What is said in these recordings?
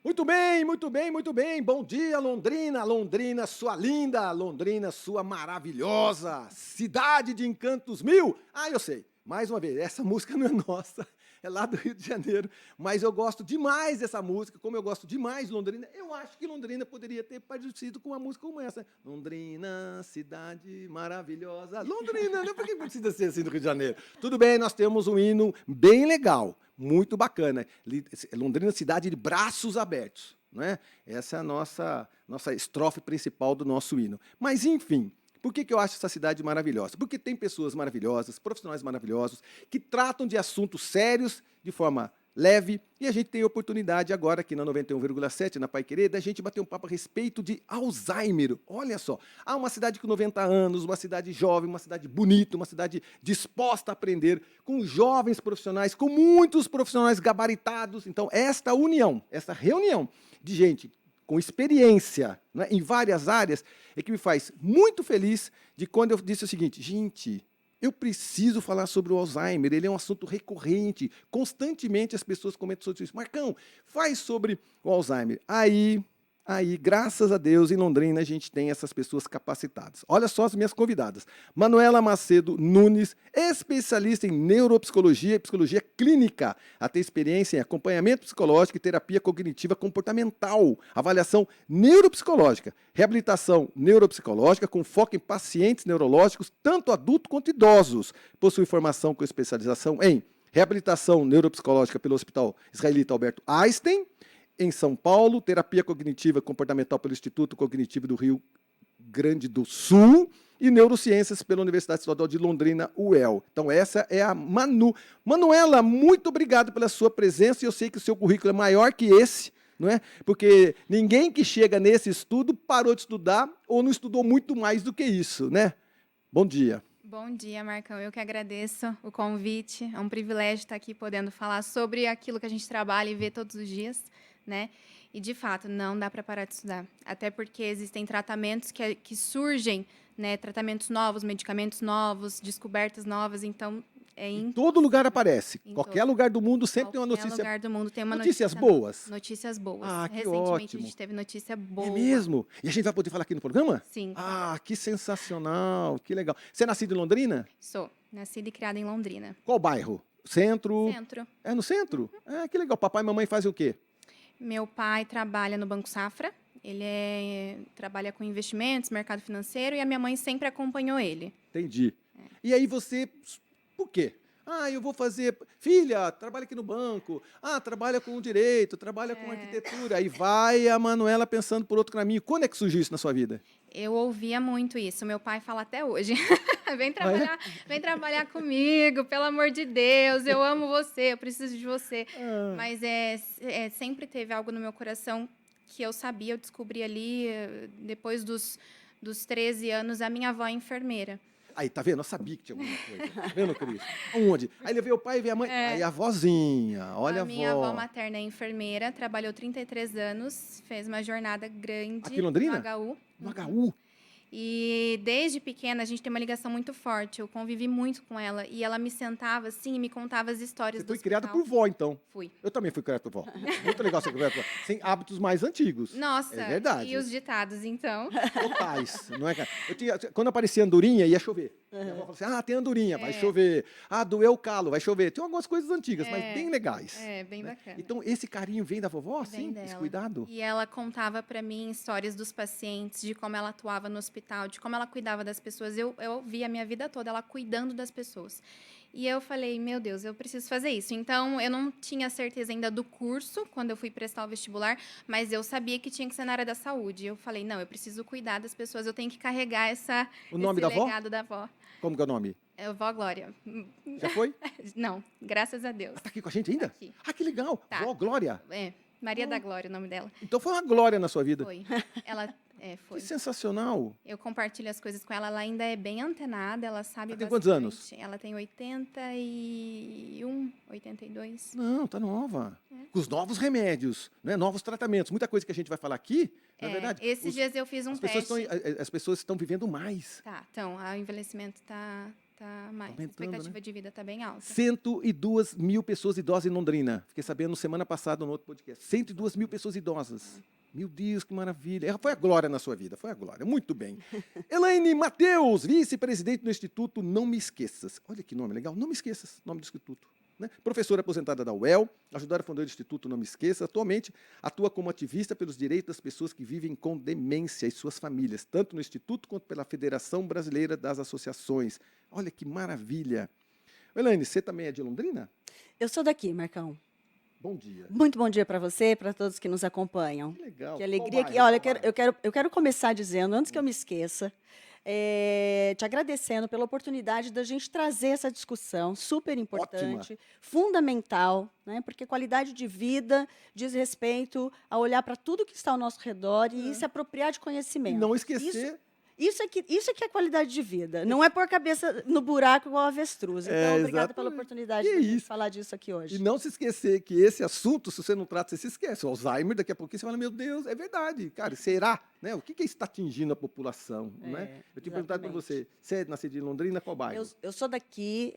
Muito bem, muito bem, muito bem. Bom dia, Londrina. Londrina, sua linda. Londrina, sua maravilhosa. Cidade de encantos mil. Ah, eu sei. Mais uma vez, essa música não é nossa. É lá do Rio de Janeiro. Mas eu gosto demais dessa música. Como eu gosto demais de Londrina, eu acho que Londrina poderia ter parecido com uma música como essa. Londrina, cidade maravilhosa. Londrina, né? Por que precisa ser assim do Rio de Janeiro? Tudo bem, nós temos um hino bem legal. Muito bacana. Londrina, cidade de braços abertos. Né? Essa é a nossa estrofe principal do nosso hino. Mas, enfim, por que eu acho essa cidade maravilhosa? Porque tem pessoas maravilhosas, profissionais maravilhosos, que tratam de assuntos sérios de forma leve, e a gente tem a oportunidade agora aqui na 91,7, na Paiquerê, da gente bater um papo a respeito de Alzheimer. Olha só, há uma cidade com 90 anos, uma cidade jovem, uma cidade bonita, uma cidade disposta a aprender, com jovens profissionais, com muitos profissionais gabaritados. Então, esta união, essa reunião de gente com experiência, né, em várias áreas, é que me faz muito feliz de quando eu disse o seguinte: gente, eu preciso falar sobre o Alzheimer, ele é um assunto recorrente, constantemente as pessoas comentam sobre isso. Marcão, faz sobre o Alzheimer. Aí, graças a Deus, em Londrina a gente tem essas pessoas capacitadas. Olha só as minhas convidadas. Manuela Macedo Nunes, especialista em neuropsicologia e psicologia clínica. Ela tem experiência em acompanhamento psicológico e terapia cognitiva comportamental, avaliação neuropsicológica, reabilitação neuropsicológica com foco em pacientes neurológicos, tanto adultos quanto idosos. Possui formação com especialização em reabilitação neuropsicológica pelo Hospital Israelita Alberto Einstein, em São Paulo, terapia cognitiva e comportamental pelo Instituto Cognitivo do Rio Grande do Sul e neurociências pela Universidade Estadual de Londrina, UEL. Então essa é a Manu. Manuela, muito obrigado pela sua presença, e eu sei que o seu currículo é maior que esse, não é? Porque ninguém que chega nesse estudo parou de estudar ou não estudou muito mais do que isso, né? Bom dia. Bom dia, Marcão. Eu que agradeço o convite. É um privilégio estar aqui podendo falar sobre aquilo que a gente trabalha e vê todos os dias, né? E, de fato, não dá para parar de estudar. Até porque existem tratamentos que surgem, né? Tratamentos novos, medicamentos novos, descobertas novas. Então, é Em em, todo lugar aparece. em Qualquer todo, lugar do mundo sempre tem uma qualquer notícia. lugar do mundo tem uma Notícias notícia nova. boas. Notícias boas. Ah, que Recentemente, a ótimo. gente teve notícia É boa. mesmo? E a gente vai poder falar aqui no programa? Sim, Ah, que sensacional, que legal. Você é nascido em Londrina? sou. Nascida e criada em Londrina. Qual bairro? Centro? Centro. É no centro? Ah, que legal. Papai e mamãe fazem o quê? Meu pai trabalha no Banco Safra, trabalha com investimentos, mercado financeiro, e a minha mãe sempre acompanhou ele. Entendi. E aí você, por quê? Ah, eu vou fazer. Filha, trabalha aqui no banco. Ah, trabalha com direito, trabalha com arquitetura. Aí vai a Manuela pensando por outro caminho. Quando é que surgiu isso na sua vida? Eu ouvia muito isso, meu pai fala até hoje. vem Ah, é? trabalhar, vem trabalhar comigo, pelo amor de Deus, eu amo você, eu preciso de você. Ah, Mas sempre teve algo no meu coração que eu sabia, eu descobri ali, depois dos 13 anos, a minha avó é enfermeira. aí, tá vendo? Eu sabia que tinha alguma coisa. Tá vendo, Cris? Onde? Aí levei o pai e veio a mãe. Aí a vozinha, olha A a minha avó avó. materna é enfermeira, trabalhou 33 anos, fez uma jornada Aqui em grande no Londrina? HU. No HU? E desde pequena a gente tem uma ligação muito forte. Eu convivi muito com ela e ela me sentava assim e me contava as Você histórias do foi criado hospital. por vó, então. Fui. Eu também fui criado por vó. Muito legal ser criado por vó. Sem hábitos mais antigos. É Nossa, e verdade. os ditados então? Totais, não é, cara? Quando aparecia andorinha, ia chover. Minha avó falava assim: ah, tem andorinha, vai chover. Ah, doeu o calo, vai chover. Tem algumas coisas antigas, mas bem legais. Bem Né? bacana. Então, esse carinho vem da vovó, Vem sim? Esse dela. cuidado? E ela contava para mim histórias dos pacientes, de como ela atuava no hospital, de como ela cuidava das pessoas. Eu vi a minha vida toda ela cuidando das pessoas. E eu falei, meu Deus, eu preciso fazer isso. Então, eu não tinha certeza ainda do curso, quando eu fui prestar o vestibular, mas eu sabia que tinha que ser na área da saúde. Eu falei, não, eu preciso cuidar das pessoas, eu tenho que carregar O nome esse da avó? legado da avó. Como que é o nome? É a vó Glória. Já foi? Não, graças a Deus. Ah, tá aqui com a gente ainda? Tá aqui. Ah, que legal. Tá. Vó Glória. Maria da Glória, o nome dela. Então foi uma glória na sua vida. Foi. Ela Que foi. sensacional. Eu compartilho as coisas com ela, ela ainda é bem antenada, ela sabe Ela tem bastante. quantos anos? Ela tem 81, 82. Não, tá nova. Com os novos remédios, né? Novos tratamentos. Muita coisa que a gente vai falar aqui, não é verdade? Esses dias eu fiz um as pessoas teste. as pessoas estão vivendo mais. Tá, então, o envelhecimento tá mais. A Aumentando, expectativa né? de vida está bem alta. 102 mil pessoas idosas em Londrina. Fiquei sabendo semana passada no outro podcast. 102 mil pessoas idosas. Meu Deus, que maravilha. Foi a glória na sua vida, foi a glória. Muito bem. Elaine Mateus, vice-presidente do Instituto Não Me Esqueças. Olha que nome legal, Não Me Esqueças, nome do Instituto. Né? Professora aposentada da UEL, ajudar a fundar o Instituto Não Me Esqueça. Atualmente, atua como ativista pelos direitos das pessoas que vivem com demência e suas famílias, tanto no Instituto quanto pela Federação Brasileira das Associações. Olha que maravilha. Elaine, você também é de Londrina? Eu sou daqui, Marcão. Bom dia. Muito bom dia para você e para todos que nos acompanham. Que legal. Que alegria Qual que. bairro? Olha, Qual bairro? eu quero começar dizendo, antes que eu me esqueça, te agradecendo pela oportunidade da gente trazer essa discussão super importante, fundamental, né? Porque qualidade de vida diz respeito a olhar para tudo que está ao nosso redor e se apropriar de E conhecimento. não esquecer. Isso é que é qualidade de vida. Não é pôr a cabeça no buraco igual avestruz. Então, obrigada pela exatamente. oportunidade Que de a gente isso. falar disso aqui hoje. E não se esquecer que esse assunto, se você não trata, você se esquece. O Alzheimer, daqui a pouquinho você fala, meu Deus, é verdade. Cara, será? Né? O que que está atingindo a população? Né? Eu tinha perguntado para você, você é nascido em Londrina, qual bairro? Eu sou daqui,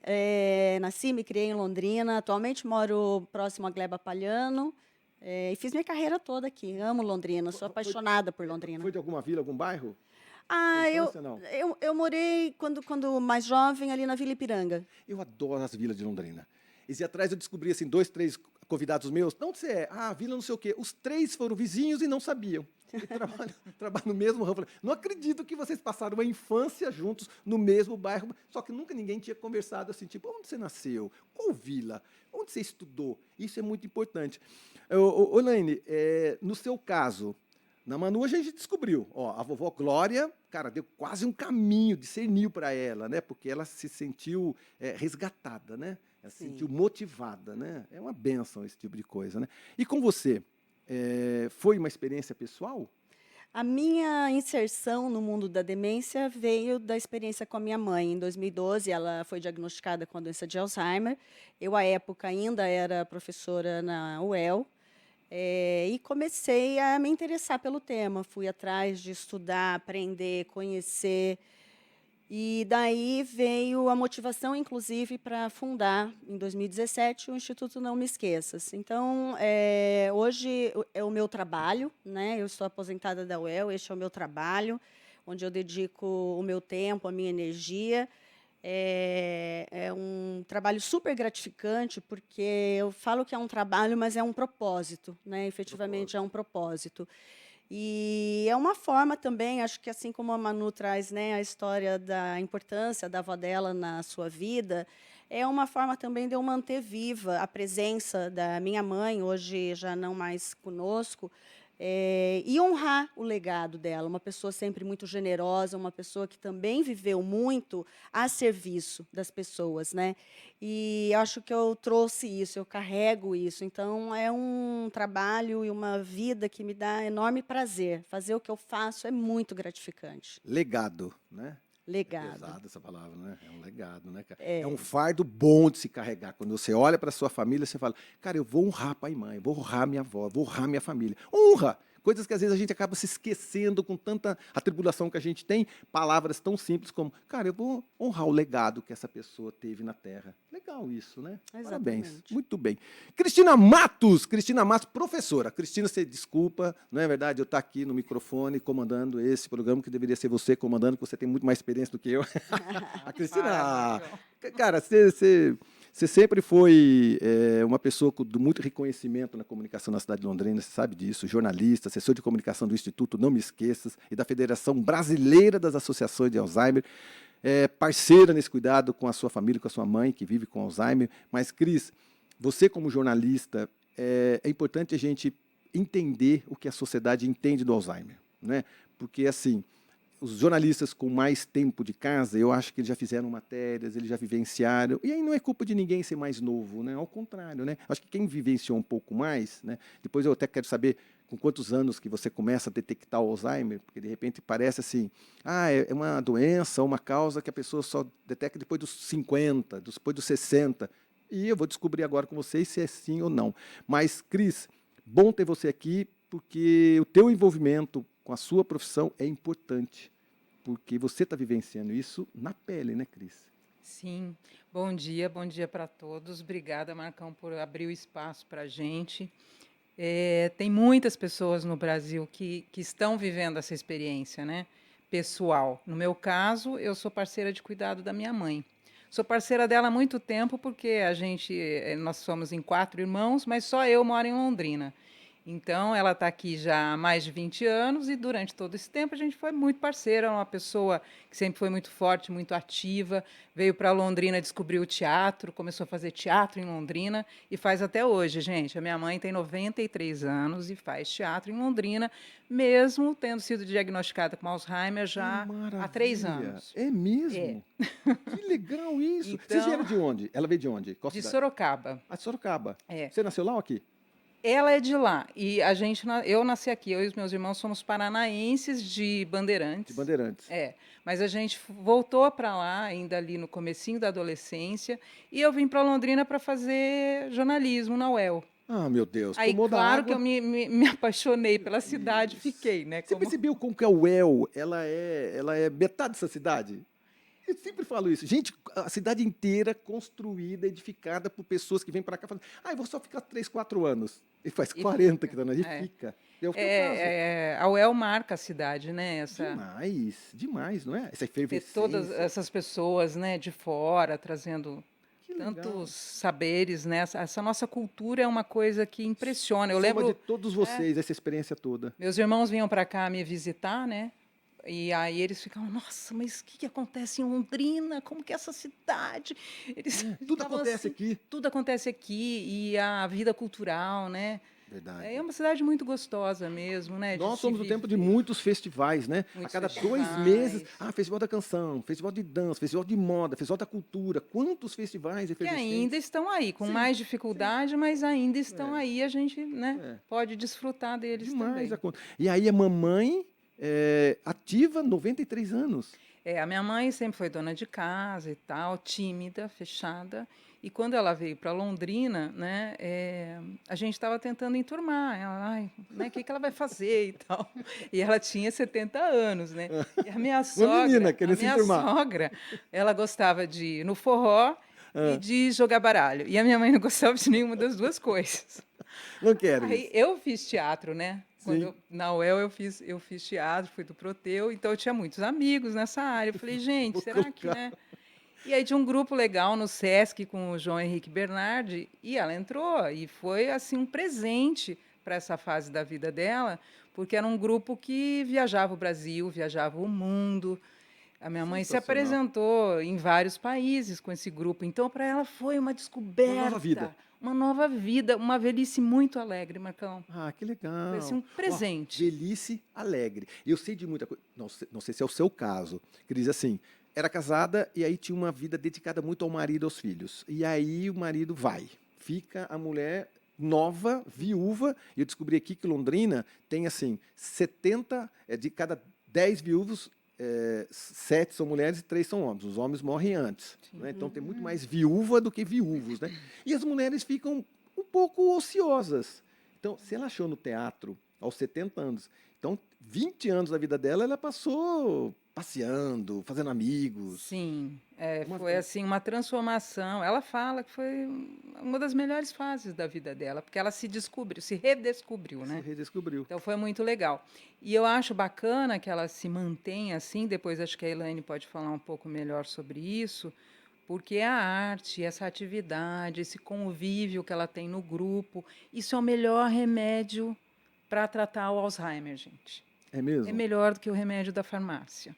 nasci e me criei em Londrina. Atualmente moro próximo a Gleba Palhano. E fiz minha carreira toda aqui. Amo Londrina, sou apaixonada por Londrina. Foi de alguma vila, algum bairro? Ah, Infância, não? eu morei, quando mais jovem, ali na Vila Ipiranga. Eu adoro as vilas de Londrina. Esse dia atrás eu descobri, assim, 2, 3 convidados meus. De onde você é? Ah, vila não sei o quê. Os 3 foram vizinhos e não sabiam. E trabalham no mesmo ramo. Falei, não acredito que vocês passaram uma infância juntos no mesmo bairro. Só que nunca ninguém tinha conversado assim, tipo, onde você nasceu? Qual vila? Onde você estudou? Isso é muito importante. Elaine, no seu caso, na Manu a gente descobriu, a vovó Glória, cara, deu quase um caminho, discerniu para ela, né? Porque ela se sentiu resgatada, né? Ela se sentiu motivada, né? É uma bênção esse tipo de coisa, né? E com você, foi uma experiência pessoal? A minha inserção no mundo da demência veio da experiência com a minha mãe. Em 2012, ela foi diagnosticada com a doença de Alzheimer. Eu, à época, ainda era professora na UEL. E comecei a me interessar pelo tema. Fui atrás de estudar, aprender, conhecer. E daí veio a motivação, inclusive, para fundar, em 2017, o Instituto Não Me Esqueças. Então, hoje é o meu trabalho, né? Eu estou aposentada da UEL, este é o meu trabalho, onde eu dedico o meu tempo, a minha energia. É um trabalho super gratificante, porque eu falo que é um trabalho, mas é um propósito, né? Efetivamente é um propósito. E é uma forma também, acho que assim como a Manu traz, né, a história da importância da avó dela na sua vida, é uma forma também de eu manter viva a presença da minha mãe, hoje já não mais conosco, e honrar o legado dela, uma pessoa sempre muito generosa, uma pessoa que também viveu muito a serviço das pessoas, né? E acho que eu trouxe isso, eu carrego isso. Então, é um trabalho e uma vida que me dá enorme prazer. Fazer o que eu faço é muito gratificante. Legado, né? É Legado. pesada essa palavra, né? É um legado, né, cara? É um fardo bom de se carregar. Quando você olha para sua família, você fala, cara, eu vou honrar pai e mãe, vou honrar minha avó, vou honrar minha família. Honra! Coisas que às vezes a gente acaba se esquecendo com tanta atribulação que a gente tem, palavras tão simples como, cara, eu vou honrar o legado que essa pessoa teve na Terra. Legal isso, né? Parabéns. Exatamente. Muito bem. Cristina Matos, professora. Cristina, você desculpa, não é verdade? Eu estou aqui no microfone comandando esse programa, que deveria ser você comandando, que você tem muito mais experiência do que eu. A Cristina, cara, você sempre foi uma pessoa de muito reconhecimento na comunicação na cidade de Londrina, você sabe disso, jornalista, assessor de comunicação do Instituto Não Me Esqueças e da Federação Brasileira das Associações de Alzheimer, parceira nesse cuidado com a sua família, com a sua mãe, que vive com Alzheimer. Mas, Cris, você como jornalista, é importante a gente entender o que a sociedade entende do Alzheimer, né? Porque, assim, os jornalistas com mais tempo de casa, eu acho que eles já fizeram matérias, eles já vivenciaram, e aí não é culpa de ninguém ser mais novo, né? Ao contrário, né? Acho que quem vivenciou um pouco mais, né? Depois eu até quero saber com quantos anos que você começa a detectar o Alzheimer, porque de repente parece assim, é uma doença, uma causa que a pessoa só detecta depois dos 50, depois dos 60, e eu vou descobrir agora com vocês se é sim ou não. Mas, Cris, bom ter você aqui, porque o teu envolvimento com a sua profissão é importante, porque você está vivenciando isso na pele, né, Cris? Sim, bom dia para todos. Obrigada, Marcão, por abrir o espaço para a gente. Tem muitas pessoas no Brasil que estão vivendo essa experiência, né? Pessoal. No meu caso, eu sou parceira de cuidado da minha mãe. Sou parceira dela há muito tempo, porque nós somos em 4 irmãos, mas só eu moro em Londrina. Então, ela está aqui já há mais de 20 anos e durante todo esse tempo a gente foi muito parceira, uma pessoa que sempre foi muito forte, muito ativa, veio para Londrina, descobriu o teatro, começou a fazer teatro em Londrina e faz até hoje, gente. A minha mãe tem 93 anos e faz teatro em Londrina, mesmo tendo sido diagnosticada com Alzheimer Que já há 3 maravilha! anos. É É. mesmo? Que legal isso! Vocês vieram Então, de onde? Ela veio de onde? Qual de cidade? Sorocaba. Ah, de Sorocaba. É. Você nasceu lá ou aqui? Ela é de lá e eu nasci aqui. Eu e os meus irmãos somos paranaenses de De Bandeirantes. Bandeirantes. Mas a gente voltou para lá ainda ali no comecinho da adolescência e eu vim para Londrina para fazer jornalismo na UEL. Ah, meu Deus, Aí, tomou da claro que água. eu me apaixonei pela cidade, fiquei, né? Você Como percebeu como que a UEL, ela é metade dessa cidade? Eu sempre falo isso. Gente, a cidade inteira construída, edificada por pessoas que vêm para cá falando, eu vou só ficar 3, 4 anos. E faz e 40 fica. que tá e É. fica. É o teu caso. A UEL marca a cidade, né? Demais, demais, não é? Essa Ter todas efervescência. essas pessoas, né, de fora trazendo Que legal. tantos saberes, né? Essa nossa cultura é uma coisa que impressiona. Eu Soma de lembro, todos vocês, essa experiência toda. meus irmãos vinham para cá me visitar, né? E aí eles ficavam, nossa, mas o que acontece em Londrina? Como que é essa cidade? Eles Tudo ficavam acontece assim, aqui. tudo acontece aqui e a vida cultural, né? É Verdade. uma cidade muito gostosa mesmo, né? De Nós se somos o tempo de viver. muitos festivais, né? A Muitos cada 2 meses, festivais. Festival da Canção, Festival de Dança, Festival de Moda, Festival da Cultura. Quantos festivais Que ainda efervescentes? estão aí, com Sim, mais dificuldade, mas ainda estão é, aí, a gente, né, é. pode desfrutar deles Demais a também. conta. E aí a mamãe ativa, 93 anos. A minha mãe sempre foi dona de casa e tal, tímida, fechada. E quando ela veio para Londrina, né, a gente estava tentando enturmar. Ela, né, o que ela vai fazer e tal. E ela tinha 70 anos, né? E Uma menina a querendo se minha enturmar. sogra, ela gostava de ir no forró e Ah, de jogar baralho. E a minha mãe não gostava de nenhuma das duas coisas. não quero Aí isso. eu fiz teatro, né? Sim. Na UEL eu fiz teatro, fui do Proteu, então eu tinha muitos amigos nessa área. Eu falei, gente, Vou será que, colocar. né? E aí tinha um grupo legal no Sesc com o João Henrique Bernardi, e ela entrou, e foi assim um presente para essa fase da vida dela, porque era um grupo que viajava o Brasil, viajava o mundo. A minha mãe se Sensacional. apresentou em vários países com esse grupo, então para ela foi uma Uma nova vida. descoberta, uma nova vida, uma velhice muito alegre, Marcão. Ah, que Foi assim legal. um Ó, presente. velhice alegre. Eu sei de muita coisa. Não sei se é o seu caso. Que diz assim: era casada e aí tinha uma vida dedicada muito ao marido e aos filhos. E aí o marido vai. Fica a mulher nova, viúva. E eu descobri aqui que Londrina tem assim: 70, de cada 10 viúvos, 7 são mulheres e 3 são homens. Os homens morrem antes. Né? Então tem muito mais viúva do que viúvos. Né? E as mulheres ficam um pouco ociosas. Então, se ela achou no teatro aos 70 anos, então 20 anos da vida dela ela passou passeando, fazendo amigos. Sim, Uma- foi assim uma transformação. Ela fala que foi uma das melhores fases da vida dela, porque ela se descobriu, se redescobriu, Se né? redescobriu. Então foi muito legal. E eu acho bacana que ela se mantenha assim, depois acho que a Elaine pode falar um pouco melhor sobre isso, porque a arte, essa atividade, esse convívio que ela tem no grupo, isso é o melhor remédio para tratar o Alzheimer, gente. É É mesmo? melhor do que o remédio da farmácia.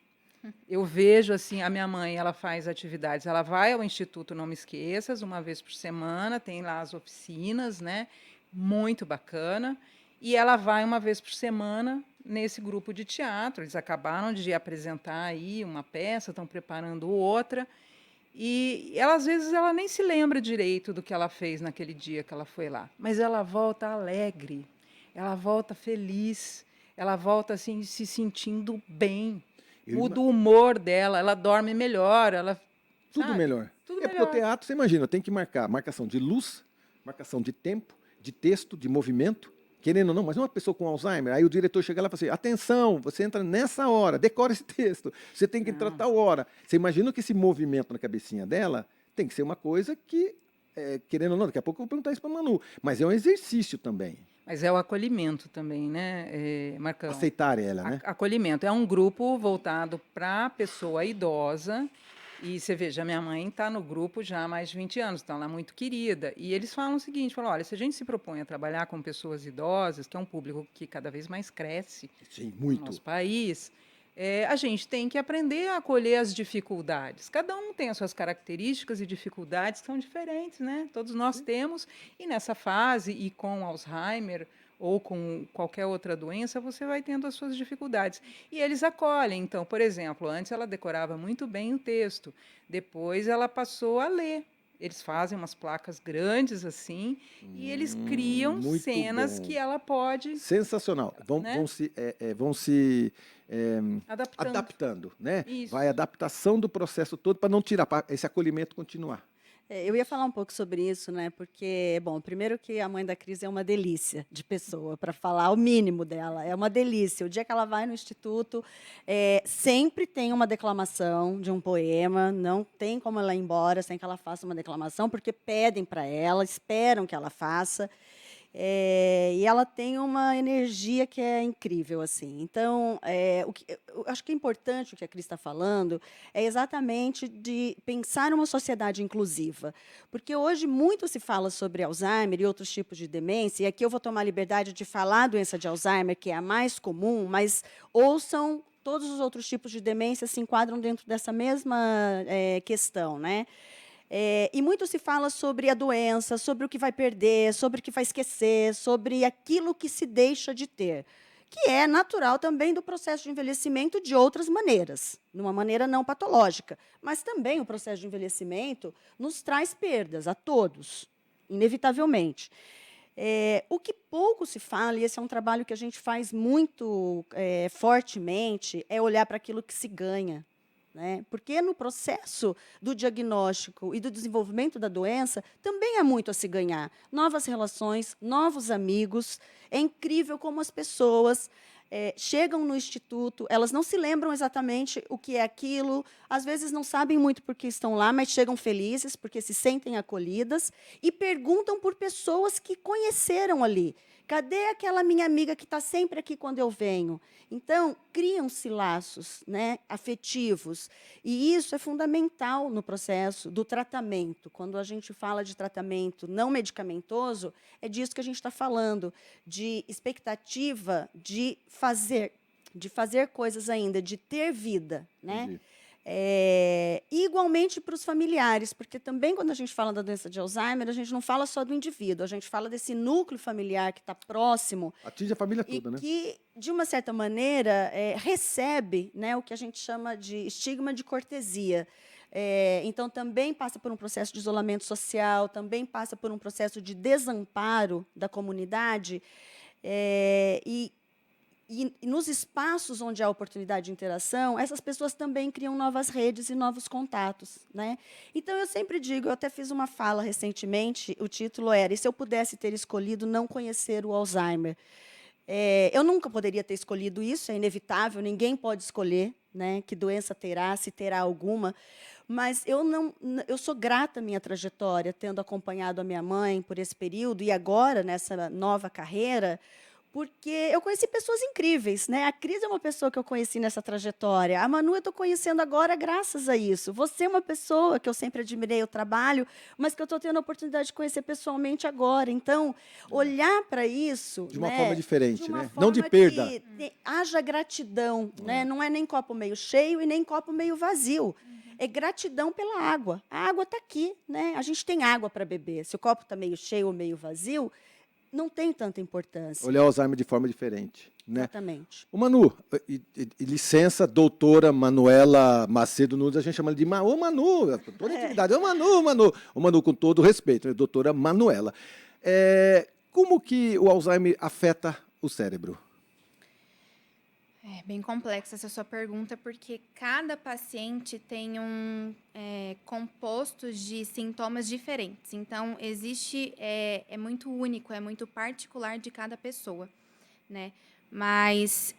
Eu vejo assim, a minha mãe, ela faz atividades, ela vai ao Instituto Não Me Esqueças uma vez por semana, tem lá as oficinas, né? Muito bacana. E ela vai uma vez por semana nesse grupo de teatro. Eles acabaram de apresentar aí uma peça, estão preparando outra. E ela, às vezes ela nem se lembra direito do que ela fez naquele dia que ela foi lá, mas ela volta alegre, ela volta feliz, ela volta assim se sentindo bem. Eu Muda o humor dela, ela dorme melhor, ela, Tudo sabe? melhor. Tudo É porque o melhor. teatro, você imagina, tem que marcar marcação de luz, marcação de tempo, de texto, de movimento. querendo ou não, mas uma pessoa com Alzheimer, aí o diretor chega lá e fala assim, atenção, você entra nessa hora, decora esse texto, você tem que entrar tal hora. Você imagina que esse movimento na cabecinha dela tem que ser uma coisa que, querendo ou não, daqui a pouco eu vou perguntar isso para a Manu, mas é um exercício também, Mas é o acolhimento também, né, Marcão? aceitar ela, né? Acolhimento. É um grupo voltado para a pessoa idosa. E você veja, minha mãe está no grupo já há mais de 20 anos, então ela é muito querida. E eles falam o seguinte, falam, olha, se a gente se propõe a trabalhar com pessoas idosas, que é um público que cada vez mais cresce Sim, no muito. nosso país, a gente tem que aprender a acolher as dificuldades. Cada um tem as suas características e dificuldades que são diferentes, né? Todos nós temos, e nessa fase, e com Alzheimer ou com qualquer outra doença, você vai tendo as suas dificuldades. E eles acolhem. Então, por exemplo, antes ela decorava muito bem o texto, depois ela passou a ler. Eles fazem umas placas grandes assim e eles criam muito cenas bom. que ela pode, Sensacional. né? Vão se adaptando. adaptando, né? Isso. Vai a adaptação do processo todo para não tirar, para esse acolhimento continuar. Eu ia falar um pouco sobre isso, né? Porque, bom, primeiro que a mãe da Cris é uma delícia de pessoa, para falar o mínimo dela. É uma delícia. O dia que ela vai no instituto, sempre tem uma declamação de um poema. Não tem como ela ir embora sem que ela faça uma declamação, porque pedem para ela, esperam que ela faça. E ela tem uma energia que é incrível, assim. Então, eu acho que é importante o que a Cris está falando é exatamente de pensar numa sociedade inclusiva, porque hoje muito se fala sobre Alzheimer e outros tipos de demência. E aqui eu vou tomar a liberdade de falar a doença de Alzheimer, que é a mais comum, mas ouçam, todos os outros tipos de demência se enquadram dentro dessa mesma questão, né? E muito se fala sobre a doença, sobre o que vai perder, sobre o que vai esquecer, sobre aquilo que se deixa de ter, que é natural também do processo de envelhecimento de outras maneiras, de uma maneira não patológica. Mas também o processo de envelhecimento nos traz perdas a todos, inevitavelmente. O que pouco se fala, e esse é um trabalho que a gente faz muito fortemente, é olhar para aquilo que se ganha. Né? Porque no processo do diagnóstico e do desenvolvimento da doença também há muito a se ganhar. Novas relações, novos amigos. É incrível como as pessoas chegam no instituto, elas não se lembram exatamente o que é aquilo, às vezes não sabem muito por que estão lá, mas chegam felizes, porque se sentem acolhidas, e perguntam por pessoas que conheceram ali. Cadê aquela minha amiga que está sempre aqui quando eu venho? Então, criam-se laços, né, afetivos. E isso é fundamental no processo do tratamento. Quando a gente fala de tratamento não medicamentoso, é disso que a gente está falando, de expectativa de fazer coisas ainda, de ter vida. Né? Entendi. E igualmente para os familiares, porque também quando a gente fala da doença de Alzheimer, a gente não fala só do indivíduo, a gente fala desse núcleo familiar que está próximo Atinge a família e toda, né? que, de uma certa maneira, recebe, né, o que a gente chama de estigma de cortesia. Então, também passa por um processo de isolamento social, também passa por um processo de desamparo da comunidade, e nos espaços onde há oportunidade de interação, essas pessoas também criam novas redes e novos contatos. Né? Então, eu sempre digo, eu até fiz uma fala recentemente, o título era "E se eu pudesse ter escolhido não conhecer o Alzheimer?". Eu nunca poderia ter escolhido isso, é inevitável, ninguém pode escolher, né, que doença terá, se terá alguma, mas eu sou grata à minha trajetória, tendo acompanhado a minha mãe por esse período e agora, nessa nova carreira, porque eu conheci pessoas incríveis. Né? A Cris é uma pessoa que eu conheci nessa trajetória. A Manu eu estou conhecendo agora graças a isso. Você é uma pessoa que eu sempre admirei o trabalho, mas que eu estou tendo a oportunidade de conhecer pessoalmente agora. Então, olhar para isso... De uma né, forma diferente, de uma né? Não de forma perda. que haja gratidão. Né? Não é nem copo meio cheio e nem copo meio vazio. É gratidão pela água. A água está aqui. Né? A gente tem água para beber. Se o copo está meio cheio ou meio vazio, não tem tanta importância. Olhar o Alzheimer de forma diferente. Né? Exatamente. O Manu, licença, doutora Manuela Macedo Nunes, a gente chama ela de Ô Manu, toda intimidade, ô Manu. Ô Manu, com todo respeito, né? Doutora Manuela. Como que o Alzheimer afeta o cérebro? bem complexa essa sua pergunta, porque cada paciente tem compostos de sintomas diferentes. Então, é muito único, é muito particular de cada pessoa, né? Mas,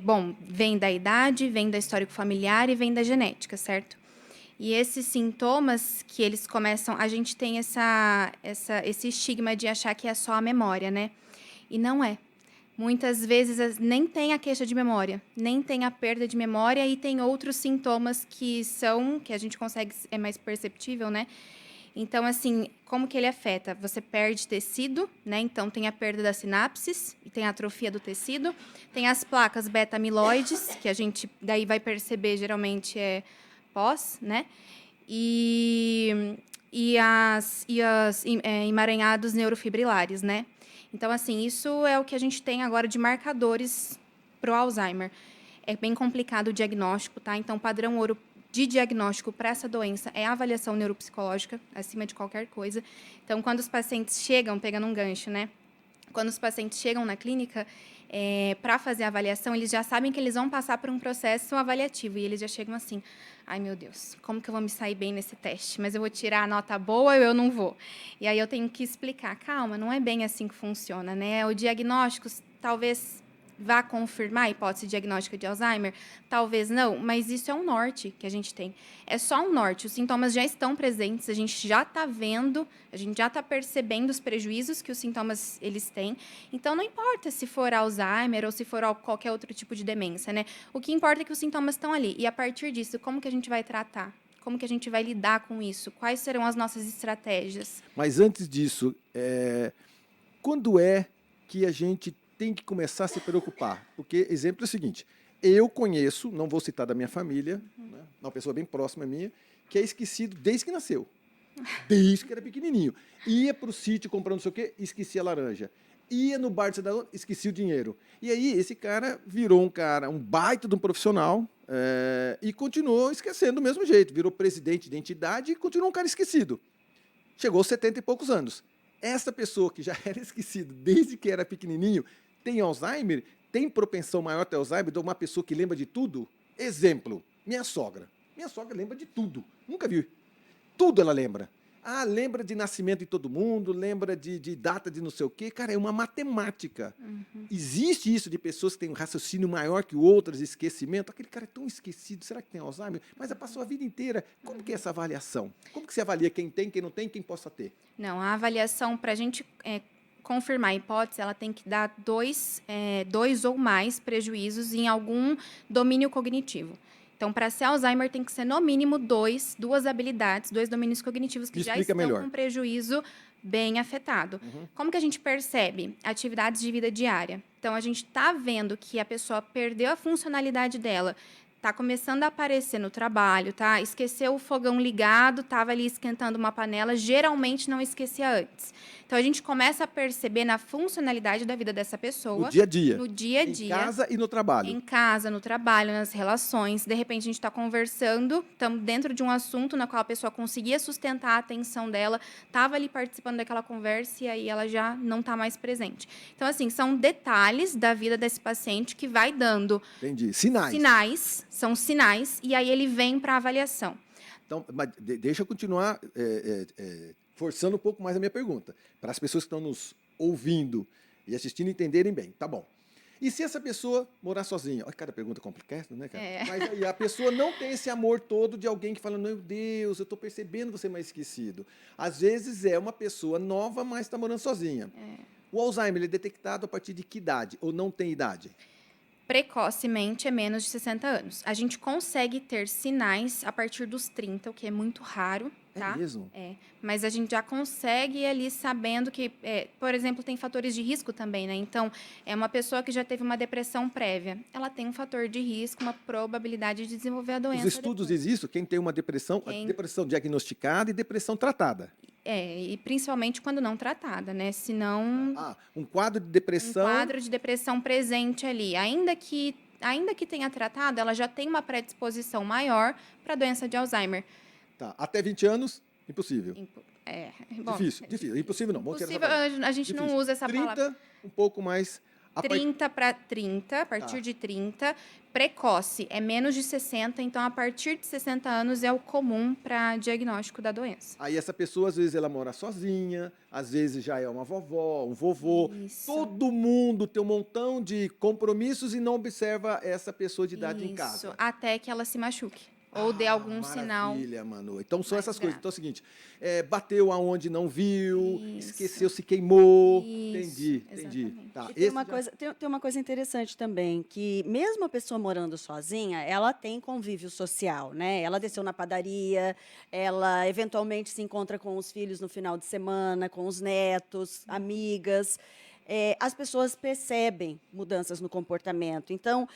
bom, vem da idade, vem da histórico familiar e vem da genética, certo? E esses sintomas que eles começam... A gente tem esse estigma de achar que é só a memória, né? E não é. Muitas vezes nem tem a queixa de memória, nem tem a perda de memória e tem outros sintomas que a gente consegue, é mais perceptível, né? Então, assim, como que ele afeta? Você perde tecido, né? Então, tem a perda das sinapses, e tem a atrofia do tecido, tem as placas beta-amiloides, que a gente daí vai perceber, geralmente, pós, né? E emaranhados neurofibrilares, né? Então, assim, isso é o que a gente tem agora de marcadores para o Alzheimer. É bem complicado o diagnóstico, tá? Então, padrão ouro de diagnóstico para essa doença é a avaliação neuropsicológica, acima de qualquer coisa. Então, quando os pacientes chegam, pegando um gancho, né? Quando os pacientes chegam na clínica, para fazer a avaliação, eles já sabem que eles vão passar por um processo avaliativo. E eles já chegam assim, ai, meu Deus, como que eu vou me sair bem nesse teste? Mas eu vou tirar a nota boa ou eu não vou? E aí eu tenho que explicar, calma, não é bem assim que funciona, né? O diagnóstico talvez vá confirmar a hipótese diagnóstica de Alzheimer? Talvez não, mas isso é um norte que a gente tem. É só um norte, os sintomas já estão presentes, a gente já está vendo, a gente já está percebendo os prejuízos que os sintomas eles têm. Então, não importa se for Alzheimer ou se for qualquer outro tipo de demência, né? O que importa é que os sintomas estão ali. E, a partir disso, como que a gente vai tratar? Como que a gente vai lidar com isso? Quais serão as nossas estratégias? Mas antes disso, quando é que a gente tem que começar a se preocupar? Porque, exemplo é o seguinte, eu conheço, não vou citar da minha família, né, uma pessoa bem próxima minha, que é esquecido desde que nasceu. Desde que era pequenininho. Ia para o sítio comprar não sei o quê, esquecia a laranja. Ia no bar de cidadão, esquecia o dinheiro. E aí, esse cara virou um baita de um profissional, e continuou esquecendo do mesmo jeito. Virou presidente de entidade e continuou um cara esquecido. Chegou aos 70 e poucos anos. Essa pessoa que já era esquecido desde que era pequenininho, tem Alzheimer, tem propensão maior a ter Alzheimer de uma pessoa que lembra de tudo? Exemplo, minha sogra. Minha sogra lembra de tudo. Nunca vi. Tudo ela lembra. Ah, lembra de nascimento de todo mundo, lembra de data de não sei o quê. Cara, é uma matemática. Existe isso de pessoas que têm um raciocínio maior que outras, esquecimento. Aquele cara é tão esquecido, será que tem Alzheimer? Mas já passou a vida inteira. Como que é essa avaliação? Como que se avalia quem tem, quem não tem, quem possa ter? Não, a avaliação, para a gente confirmar a hipótese, ela tem que dar dois ou mais prejuízos em algum domínio cognitivo. Então, para ser Alzheimer, tem que ser, no mínimo, duas habilidades, dois domínios cognitivos que já estão com prejuízo bem afetado. Como que a gente percebe? Atividades de vida diária. Então, a gente está vendo que a pessoa perdeu a funcionalidade dela, está começando a aparecer no trabalho, tá? Esqueceu o fogão ligado, estava ali esquentando uma panela, geralmente não esquecia antes. Então, a gente começa a perceber na funcionalidade da vida dessa pessoa. No dia a dia. No dia a dia. Em casa e no trabalho. Em casa, no trabalho, nas relações. De repente, a gente está conversando, estamos dentro de um assunto na qual a pessoa conseguia sustentar a atenção dela, estava ali participando daquela conversa e aí ela já não está mais presente. Então, assim, são detalhes da vida desse paciente que vai dando... Entendi. Sinais. São sinais, e aí ele vem para a avaliação. Então, mas deixa eu continuar forçando um pouco mais a minha pergunta, para as pessoas que estão nos ouvindo e assistindo entenderem bem. Tá bom. E se essa pessoa morar sozinha? Olha, cada pergunta complicada, né, cara? Mas aí a pessoa não tem esse amor todo de alguém que fala, meu Deus, eu estou percebendo você mais esquecido. Às vezes é uma pessoa nova, mas está morando sozinha. O Alzheimer ele é detectado a partir de que idade? Ou não tem idade? Precocemente é menos de 60 anos. A gente consegue ter sinais a partir dos 30, o que é muito raro, tá? É mesmo? Mas a gente já consegue ir ali sabendo que, por exemplo, tem fatores de risco também, né? Então, é uma pessoa que já teve uma depressão prévia. Ela tem um fator de risco, uma probabilidade de desenvolver a doença. Os estudos dizem isso? Quem tem uma depressão, depressão diagnosticada e depressão tratada. E principalmente quando não tratada, né? Senão... um quadro de depressão... Um quadro de depressão presente ali. Ainda que tenha tratado, ela já tem uma predisposição maior para a doença de Alzheimer. Tá. Até 20 anos, impossível. Bom, difícil. Impossível não. Impossível, a gente não usa essa 30, palavra. um pouco mais A par- 30 para 30, a partir Tá. de 30. Precoce é menos de 60, então a partir de 60 anos é o comum para diagnóstico da doença. Aí essa pessoa, às vezes, ela mora sozinha, às vezes já é uma vovó, um vovô. Isso. Todo mundo tem um montão de compromissos e não observa essa pessoa de idade em Isso, casa. até que ela se machuque ou dê algum sinal. Maravilha, Manu. Então são mais essas coisas. grave. Então é o seguinte, bateu aonde não viu, Isso. esqueceu, se queimou. Isso, Entendi. exatamente. Tá, E tem esse uma, já- coisa, tem uma coisa interessante também, que mesmo a pessoa morando sozinha, ela tem convívio social, né? Ela desceu na padaria, ela eventualmente se encontra com os filhos no final de semana, com os netos, amigas. As pessoas percebem mudanças no comportamento. Então,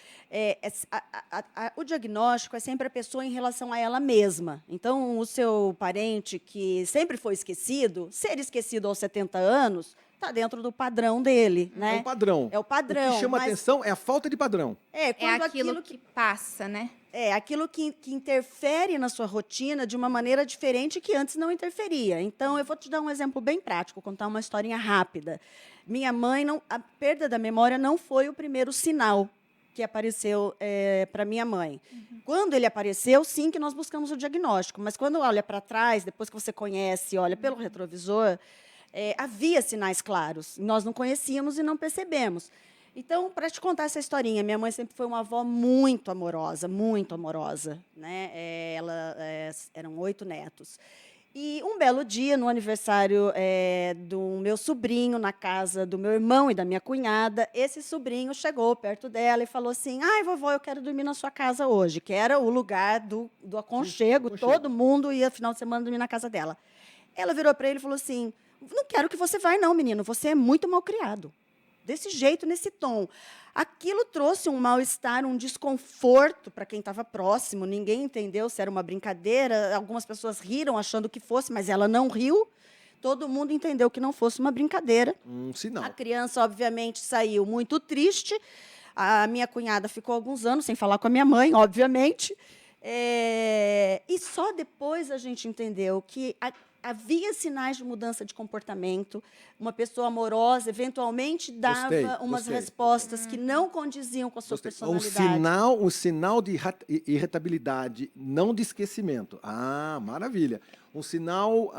o diagnóstico é sempre a pessoa em relação a ela mesma. Então, o seu parente que sempre foi esquecido, ser esquecido aos 70 anos, está dentro do padrão dele, É né? um padrão. É o padrão. O que chama mas atenção é a falta de padrão. É quando aquilo que passa, né? aquilo que interfere na sua rotina de uma maneira diferente que antes não interferia. Então, eu vou te dar um exemplo bem prático, contar uma historinha rápida. Minha mãe, a perda da memória não foi o primeiro sinal que apareceu para minha mãe. Quando ele apareceu, sim, que nós buscamos o diagnóstico. Mas quando olha para trás, depois que você conhece, olha pelo retrovisor, havia sinais claros. Nós não conhecíamos e não percebemos. Então, para te contar essa historinha, minha mãe sempre foi uma avó muito amorosa, né? Eram 8 netos. E um belo dia, no aniversário do meu sobrinho, na casa do meu irmão e da minha cunhada, esse sobrinho chegou perto dela e falou assim: ai, vovó, eu quero dormir na sua casa hoje, que era o lugar do aconchego, aconchego. todo mundo ia, final de semana, dormir na casa dela. Ela virou para ele e falou assim: não quero que você vá, não, menino, você é muito malcriado. Desse jeito, nesse tom. Aquilo trouxe um mal-estar, um desconforto para quem estava próximo. Ninguém entendeu se era uma brincadeira. Algumas pessoas riram achando que fosse, mas ela não riu. Todo mundo entendeu que não fosse uma brincadeira. Um sinal. A criança, obviamente, saiu muito triste. A minha cunhada ficou alguns anos sem falar com a minha mãe, obviamente. E só depois a gente entendeu que havia sinais de mudança de comportamento. Uma pessoa amorosa, eventualmente, dava umas gostei. respostas que não condiziam com a sua Gostei. personalidade. Um sinal de irritabilidade, não de esquecimento. Ah, maravilha. Um sinal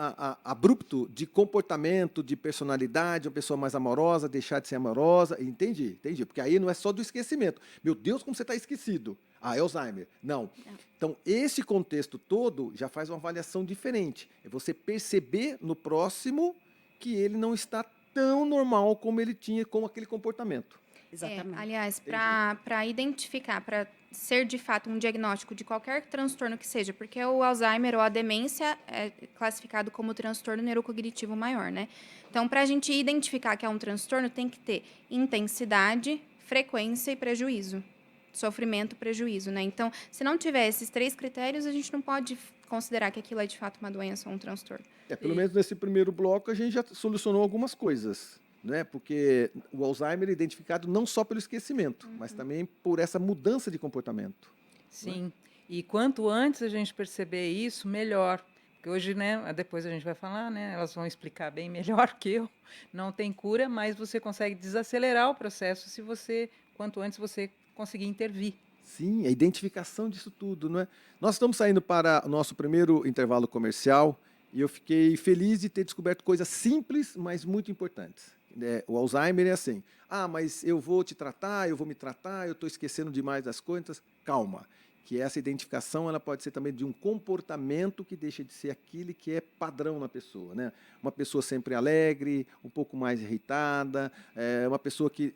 abrupto de comportamento, de personalidade, uma pessoa mais amorosa, deixar de ser amorosa. Entendi. Porque aí não é só do esquecimento. Meu Deus, como você está esquecido. Ah, é Alzheimer. Não. Então, esse contexto todo já faz uma avaliação diferente. É você perceber no próximo que ele não está tão normal como ele tinha com aquele comportamento. Exatamente. Aliás, para identificar, para ser de fato um diagnóstico de qualquer transtorno que seja, porque o Alzheimer ou a demência é classificado como transtorno neurocognitivo maior, né? Então, para a gente identificar que é um transtorno, tem que ter intensidade, frequência e prejuízo. Sofrimento, prejuízo, né? Então, se não tiver esses 3 critérios, a gente não pode considerar que aquilo é de fato uma doença ou um transtorno. Pelo menos nesse primeiro bloco a gente já solucionou algumas coisas, né? Porque o Alzheimer é identificado não só pelo esquecimento, mas também por essa mudança de comportamento. Sim. E quanto antes a gente perceber isso, melhor. Porque hoje, né, depois a gente vai falar, né, elas vão explicar bem melhor que eu. Não tem cura, mas você consegue desacelerar o processo se você, quanto antes você conseguir intervir. Sim, a identificação disso tudo, não é? Nós estamos saindo para o nosso primeiro intervalo comercial e eu fiquei feliz de ter descoberto coisas simples, mas muito importantes. O Alzheimer é assim: ah, mas eu vou te tratar, eu vou me tratar, eu estou esquecendo demais das coisas. Calma, que essa identificação ela pode ser também de um comportamento que deixa de ser aquele que é padrão na pessoa, né? Uma pessoa sempre alegre, um pouco mais irritada, uma pessoa que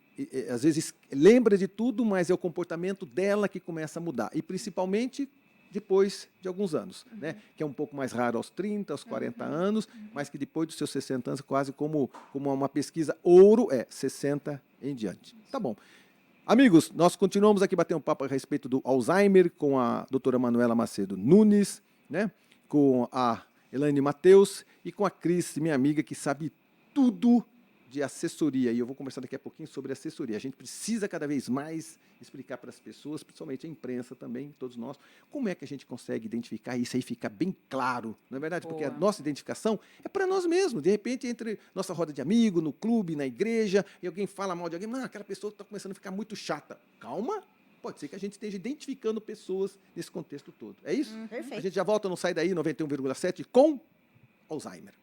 às vezes lembra de tudo, mas é o comportamento dela que começa a mudar. E principalmente depois de alguns anos, né? Que é um pouco mais raro aos 30, aos 40 anos, mas que depois dos seus 60 anos, quase como uma pesquisa ouro, 60 em diante. Tá bom. Amigos, nós continuamos aqui batendo um papo a respeito do Alzheimer com a doutora Manuela Macedo Nunes, né? Com a Elaine Mateus e com a Cris, minha amiga, que sabe tudo de assessoria, e eu vou conversar daqui a pouquinho sobre assessoria. A gente precisa cada vez mais explicar para as pessoas, principalmente a imprensa também, todos nós, como é que a gente consegue identificar isso aí fica bem claro, não é verdade? Porque a Boa. nossa identificação é para nós mesmos. De repente, entre nossa roda de amigo, no clube, na igreja, e alguém fala mal de alguém, não, aquela pessoa está começando a ficar muito chata. Calma, pode ser que a gente esteja identificando pessoas nesse contexto todo. É isso? A Perfeito. gente já volta no Sai Daí 91,7 com Alzheimer.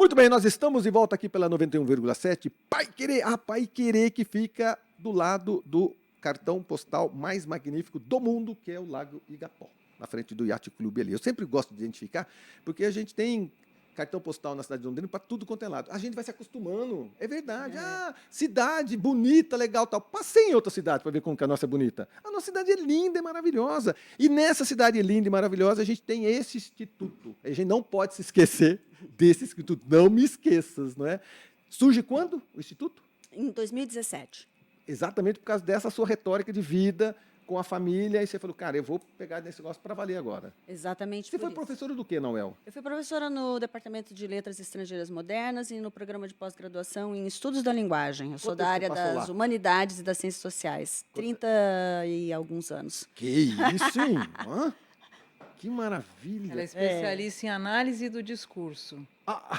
Muito bem, nós estamos de volta aqui pela 91,7. Pai Querer, a Pai Querer que fica do lado do cartão postal mais magnífico do mundo, que é o Lago Igapó, na frente do Yacht Clube ali. Eu sempre gosto de identificar, porque a gente tem cartão postal na cidade de Londrina para tudo quanto é lado. A gente vai se acostumando, é verdade. Ah, cidade bonita, legal, tal. Passei em outra cidade para ver como que a nossa é bonita. A nossa cidade é linda, é maravilhosa. E nessa cidade linda e maravilhosa, a gente tem esse instituto. A gente não pode se esquecer desse instituto. Não me esqueças, não é? Surge quando o instituto? Em 2017. Exatamente por causa dessa sua retórica de vida com a família, e você falou, cara, eu vou pegar nesse negócio para valer agora. Exatamente. Você por foi isso. professora do quê, Noel? Eu fui professora no Departamento de Letras Estrangeiras Modernas e no programa de pós-graduação em Estudos da Linguagem. Eu sou Quanto da tempo área você passou das lá? Humanidades e das Ciências Sociais. 30 e alguns anos. Que isso, hein? Hã? Que Ela é maravilha. especialista em análise do discurso.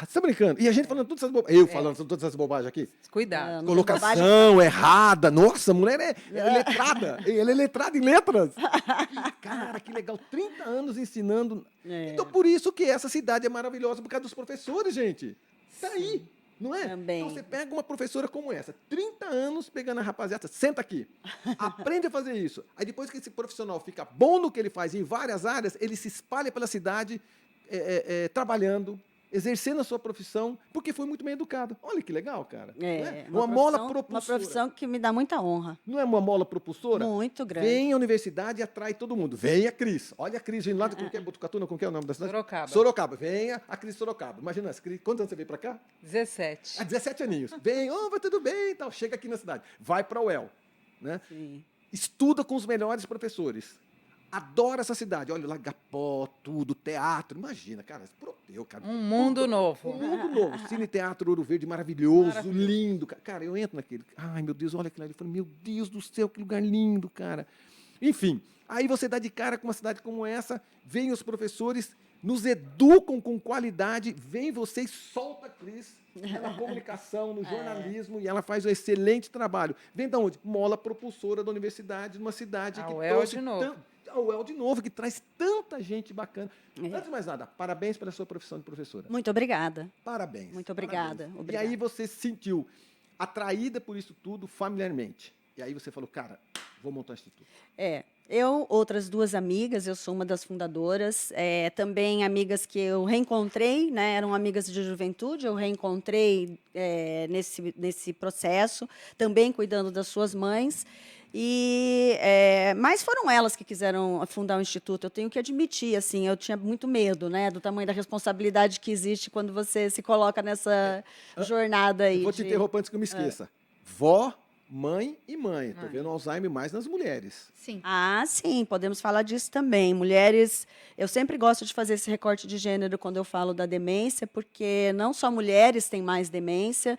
Você tá brincando? E a gente falando todas essas bobagens. Eu falando todas essas bobagens aqui? Cuidado. Não, Colocação errada. Nossa, a mulher é letrada. Ela é letrada em letras. Cara, que legal. 30 anos ensinando. É. Então, por isso que essa cidade é maravilhosa, por causa dos professores, gente. Tá aí, não é? Também. Então, você pega uma professora como essa, 30 anos pegando a rapaziada, senta aqui, aprende a fazer isso. Aí, depois que esse profissional fica bom no que ele faz em várias áreas, ele se espalha pela cidade, trabalhando, exercendo a sua profissão, porque foi muito bem educado. Olha que legal, cara. É, Uma mola uma propulsora. profissão que me dá muita honra. Não é uma mola propulsora? Muito grande. Vem à universidade e atrai todo mundo. Vem a Cris. Olha a Cris vindo lá de como que é Botucatu, como que é o nome da cidade? Sorocaba. Sorocaba. Venha a Cris Sorocaba. Imagina, Cris, quantos anos você veio para cá? 17. Há 17 aninhos. Vem, vai tudo bem e tal. Chega aqui na cidade. Vai para a UEL. Né? Sim. Estuda com os melhores professores. Adora essa cidade. Olha lá, Gapó, tudo, teatro. Imagina, cara, eu, cara. Um mundo novo. Um mundo novo. Cine Teatro Ouro Verde, maravilhoso, lindo. Cara, eu entro naquele. Ai, meu Deus, olha aquilo ali. Eu falo, meu Deus do céu, que lugar lindo, cara. Enfim, aí você dá de cara com uma cidade como essa, vem os professores, nos educam com qualidade, vem você e solta a Cris na comunicação, no jornalismo, e ela faz um excelente trabalho. Vem da onde? Mola propulsora da universidade, numa cidade A que UEL trouxe de novo. A UEL de novo, que traz tanta gente bacana. Antes de mais nada, parabéns pela sua profissão de professora. Muito obrigada. Parabéns. Muito obrigada. Parabéns. Obrigada. E aí você se sentiu atraída por isso tudo familiarmente. E aí você falou, cara, vou montar um instituto. Eu, outras duas amigas, eu sou uma das fundadoras, também amigas que eu reencontrei, né, eram amigas de juventude, eu reencontrei nesse processo, também cuidando das suas mães. Mas foram elas que quiseram fundar o instituto. Eu tenho que admitir, assim, eu tinha muito medo, né, do tamanho da responsabilidade que existe quando você se coloca nessa jornada aí. Eu vou te interromper antes que eu me esqueça. Vó, mãe e mãe. Estou vendo Alzheimer mais nas mulheres. Sim. Ah, sim, podemos falar disso também. Mulheres, eu sempre gosto de fazer esse recorte de gênero quando eu falo da demência, porque não só mulheres têm mais demência,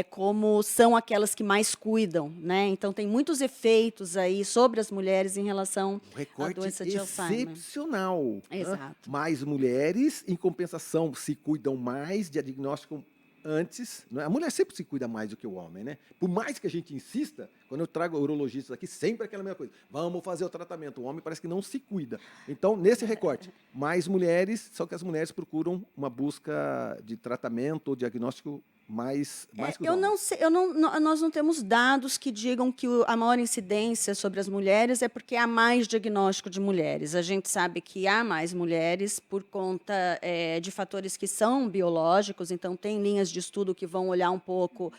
como são aquelas que mais cuidam, né? Então tem muitos efeitos aí sobre as mulheres em relação Um recorte à doença de Alzheimer. excepcional. Né? Exato. Mais mulheres, em compensação, se cuidam mais de diagnóstico antes. Né? A mulher sempre se cuida mais do que o homem, né? Por mais que a gente insista, quando eu trago urologistas aqui, sempre aquela mesma coisa. Vamos fazer o tratamento. O homem parece que não se cuida. Então, nesse recorte, mais mulheres, só que as mulheres procuram uma busca de tratamento ou diagnóstico mais que os Eu homens. não sei, nós não temos dados que digam que a maior incidência sobre as mulheres é porque há mais diagnóstico de mulheres. A gente sabe que há mais mulheres por conta de fatores que são biológicos, então tem linhas de estudo que vão olhar um pouco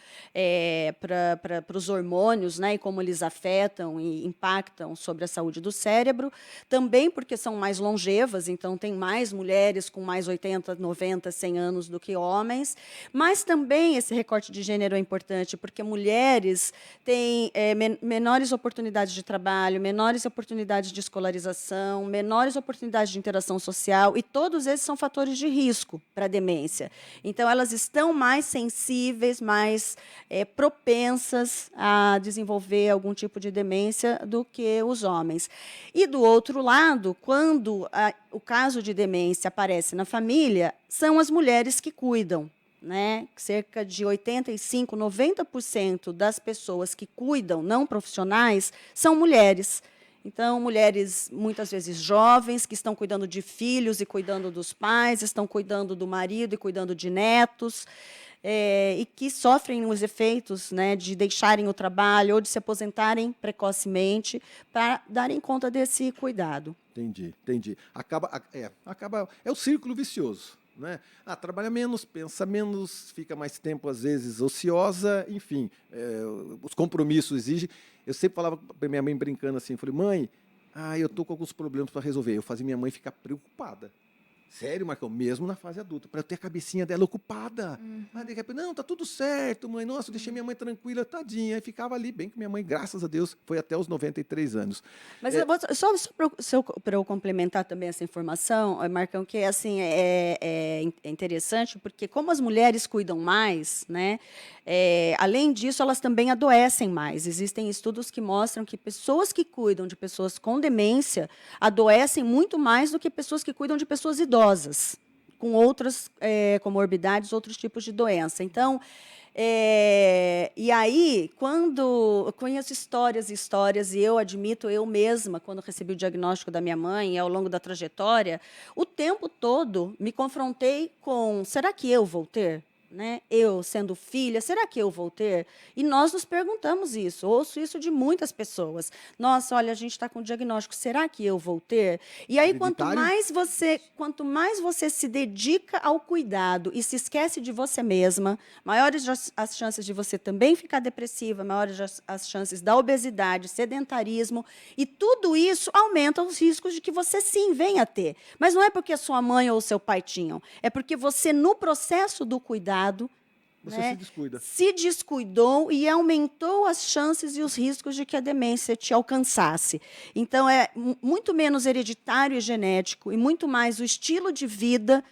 para os hormônios, né, e como eles afetam e impactam sobre a saúde do cérebro. Também porque são mais longevas, então tem mais mulheres com mais 80, 90, 100 anos do que homens, mas também esse recorte de gênero é importante, porque mulheres têm menores oportunidades de trabalho, menores oportunidades de escolarização, menores oportunidades de interação social, e todos esses são fatores de risco para a demência. Então, elas estão mais sensíveis, mais propensas a desenvolver algum tipo de demência do que os homens. E, do outro lado, quando o caso de demência aparece na família, são as mulheres que cuidam. Né? Cerca de 85%, 90% das pessoas que cuidam, não profissionais, são mulheres. Então, mulheres muitas vezes jovens, que estão cuidando de filhos e cuidando dos pais, estão cuidando do marido e cuidando de netos, e que sofrem os efeitos, né, de deixarem o trabalho ou de se aposentarem precocemente para darem conta desse cuidado. Entendi. É o círculo vicioso, né? Trabalha menos, pensa menos, fica mais tempo, às vezes, ociosa, enfim, os compromissos exigem. Eu sempre falava para minha mãe brincando assim, falei, mãe, eu tô com alguns problemas para resolver. Eu fazia minha mãe ficar preocupada. Sério, Marcão, mesmo na fase adulta, para eu ter a cabecinha dela ocupada. Aí, de repente, não, tá tudo certo, mãe. Nossa, eu deixei minha mãe tranquila, tadinha. Aí ficava ali, bem que minha mãe, graças a Deus, foi até os 93 anos. Mas só para eu complementar também essa informação, Marcão, que assim, é interessante, porque como as mulheres cuidam mais, né, além disso, elas também adoecem mais. Existem estudos que mostram que pessoas que cuidam de pessoas com demência adoecem muito mais do que pessoas que cuidam de pessoas idosas, com outras comorbidades, outros tipos de doença. Então, e aí, quando eu conheço histórias e histórias, e eu admito, eu mesma, quando recebi o diagnóstico da minha mãe, ao longo da trajetória, o tempo todo me confrontei com, será que eu vou ter? Né? Eu, sendo filha, será que eu vou ter? E nós nos perguntamos isso, ouço isso de muitas pessoas. Nossa, olha, a gente está com o diagnóstico, será que eu vou ter? E aí, quanto mais você se dedica ao cuidado e se esquece de você mesma, maiores as chances de você também ficar depressiva, maiores as chances da obesidade, sedentarismo, e tudo isso aumenta os riscos de que você sim venha a ter. Mas não é porque a sua mãe ou o seu pai tinham, é porque você, no processo do cuidado, você se descuida. Se descuidou e aumentou as chances e os riscos de que a demência te alcançasse. Então, é muito menos hereditário e genético e muito mais o estilo de vida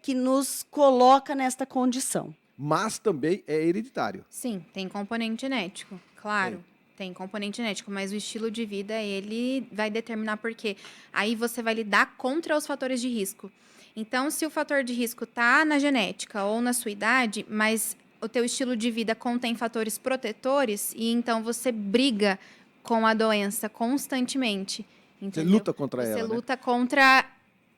que nos coloca nesta condição. Mas também é hereditário. Sim, tem componente genético, claro. Tem componente genético, mas o estilo de vida, ele vai determinar por quê. Aí você vai lidar contra os fatores de risco. Então, se o fator de risco está na genética ou na sua idade, mas o teu estilo de vida contém fatores protetores, e então você briga com a doença constantemente. Entendeu? Você luta contra ela, Você luta contra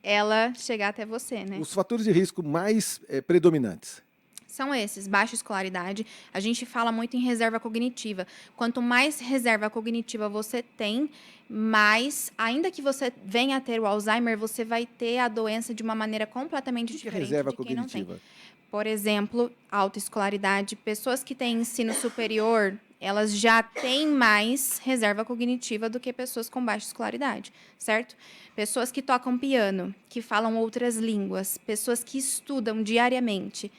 ela chegar até você, né? Os fatores de risco mais predominantes. São esses, baixa escolaridade. A gente fala muito em reserva cognitiva. Quanto mais reserva cognitiva você tem, mais, ainda que você venha a ter o Alzheimer, você vai ter a doença de uma maneira completamente diferente reserva de quem não tem. cognitiva? Por exemplo, alta escolaridade. Pessoas que têm ensino superior, elas já têm mais reserva cognitiva do que pessoas com baixa escolaridade, certo? Pessoas que tocam piano, que falam outras línguas, pessoas que estudam diariamente.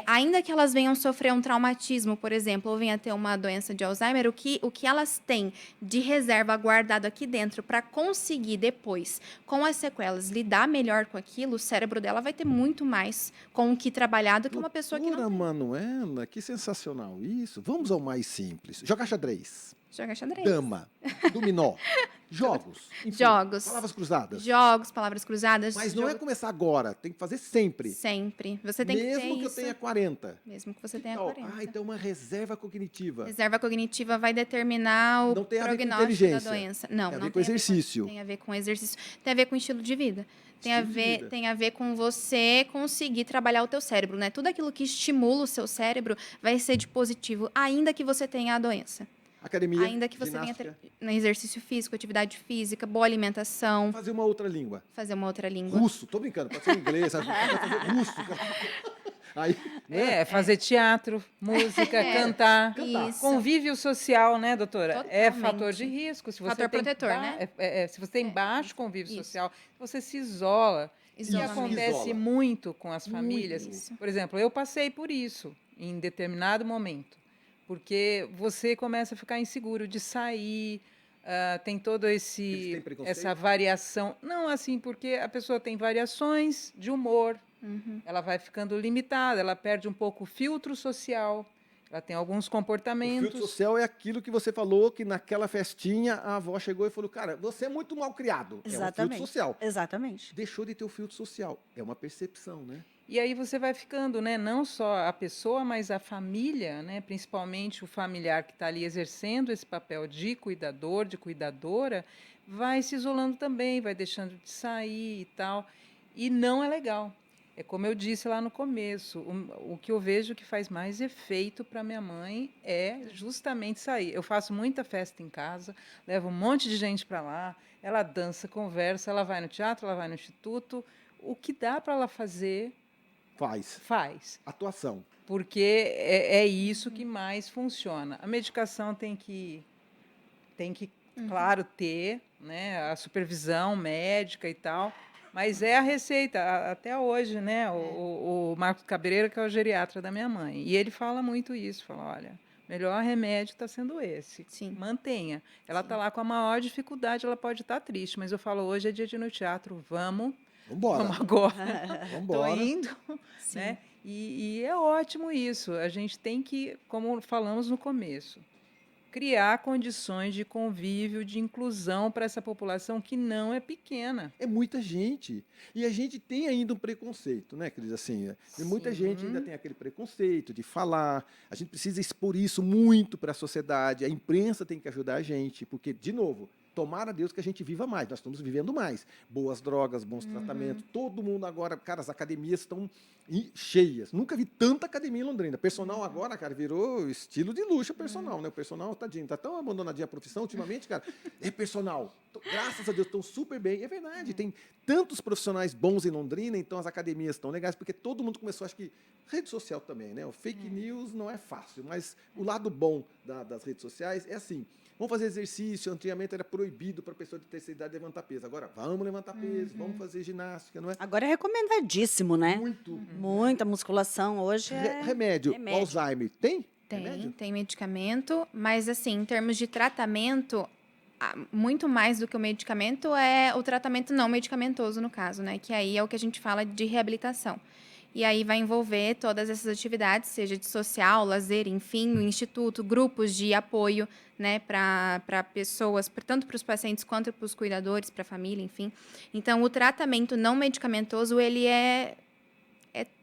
Ainda que elas venham sofrer um traumatismo, por exemplo, ou venham ter uma doença de Alzheimer, o que elas têm de reserva guardado aqui dentro para conseguir depois, com as sequelas, lidar melhor com aquilo, o cérebro dela vai ter muito mais com o que trabalhar do que uma pessoa que não tem. Manuela, que sensacional isso. Vamos ao mais simples. Jogar xadrez. Joga xadrez. Dama. Dominó. Jogos. Enfim, Jogos. Palavras cruzadas. Jogos, palavras cruzadas. Mas não é começar agora, tem que fazer sempre. Sempre. Você tem que ter Mesmo que eu isso. tenha 40. Mesmo que você tenha 40. Então uma reserva cognitiva. Reserva cognitiva vai determinar o Não tem a ver com prognóstico da inteligência. doença. Não, Tem a não ver com exercício. Tem a ver com exercício. Tem a ver com estilo de vida. Tem a ver com você conseguir trabalhar o teu cérebro, né? Tudo aquilo que estimula o seu cérebro vai ser de positivo, ainda que você tenha a doença. Academia, Ainda que você ginástica. venha ter exercício físico, atividade física, boa alimentação, Fazer uma outra língua. fazer uma outra língua. Russo, tô brincando, pode ser inglês, sabe? Pode fazer russo. Aí, Fazer teatro, música, cantar. Isso. Convívio social, né, doutora? É Totalmente. fator de risco. Se você Fator tem protetor, né? se você tem baixo convívio Isso. social, você se isola. E Isolamento. acontece Isola. muito com as famílias. Isso. Por exemplo, eu passei por isso em determinado momento. Porque você começa a ficar inseguro de sair, tem todo Eles têm preconceito? essa variação. Não, assim, porque a pessoa tem variações de humor, ela vai ficando limitada, ela perde um pouco o filtro social, ela tem alguns o comportamentos. filtro social é aquilo que você falou, que naquela festinha a avó chegou e falou, cara, você é muito mal criado. É um Exatamente. filtro social. Exatamente. Deixou de ter o filtro social. É uma percepção, né? E aí você vai ficando, né? Não só a pessoa, mas a família, né? Principalmente o familiar que está ali exercendo esse papel de cuidador, de cuidadora, vai se isolando também, vai deixando de sair e tal. E não é legal. É como eu disse lá no começo, o que eu vejo que faz mais efeito para minha mãe é justamente sair. Eu faço muita festa em casa, levo um monte de gente para lá, ela dança, conversa, ela vai no teatro, ela vai no instituto. O que dá para ela fazer, Faz. faz. Atuação. Porque é isso que mais funciona. A medicação tem que, claro, ter, né, a supervisão médica e tal, mas é a receita, até hoje, né, o Marcos Cabreira, que é o geriatra da minha mãe, e ele fala muito isso, fala, olha, melhor remédio está sendo esse, Sim. mantenha. Ela Sim. está lá com a maior dificuldade, ela pode estar triste, mas eu falo, hoje é dia de ir no teatro, vamos Vambora. agora. Estou Vambora. indo, Sim. né? E é ótimo isso. A gente tem que, como falamos no começo, criar condições de convívio, de inclusão para essa população que não é pequena. É muita gente. E a gente tem ainda um preconceito, né, Cris? Assim, muita gente ainda tem aquele preconceito de falar. A gente precisa expor isso muito para a sociedade. A imprensa tem que ajudar a gente, porque, de novo, tomara a Deus que a gente viva mais. Nós estamos vivendo mais. Boas drogas, bons tratamentos. Todo mundo agora, cara, as academias estão cheias. Nunca vi tanta academia em Londrina. Personal agora, cara, virou estilo de luxo personal, né? O personal, tadinho, tá tão abandonadinho a profissão ultimamente, cara. É personal. Graças a Deus, estão super bem. É verdade, tem tantos profissionais bons em Londrina, então as academias estão legais, porque todo mundo começou, acho que, rede social também, né? O fake news não é fácil, mas o lado bom das redes sociais é assim, vamos fazer exercício, antigamente era proibido para a pessoa de terceira idade levantar peso, agora vamos levantar peso, vamos fazer ginástica, não é? Agora é recomendadíssimo, né? Muito. Muita musculação hoje é Remédio, remédio. Alzheimer, tem? Tem, Remédio? tem medicamento, mas assim, em termos de tratamento, muito mais do que o medicamento é o tratamento não medicamentoso, no caso, né? Que aí é o que a gente fala de reabilitação. E aí vai envolver todas essas atividades, seja de social, lazer, enfim, o instituto, grupos de apoio, né, para pessoas, tanto para os pacientes quanto para os cuidadores, para a família, enfim. Então, o tratamento não medicamentoso, ele é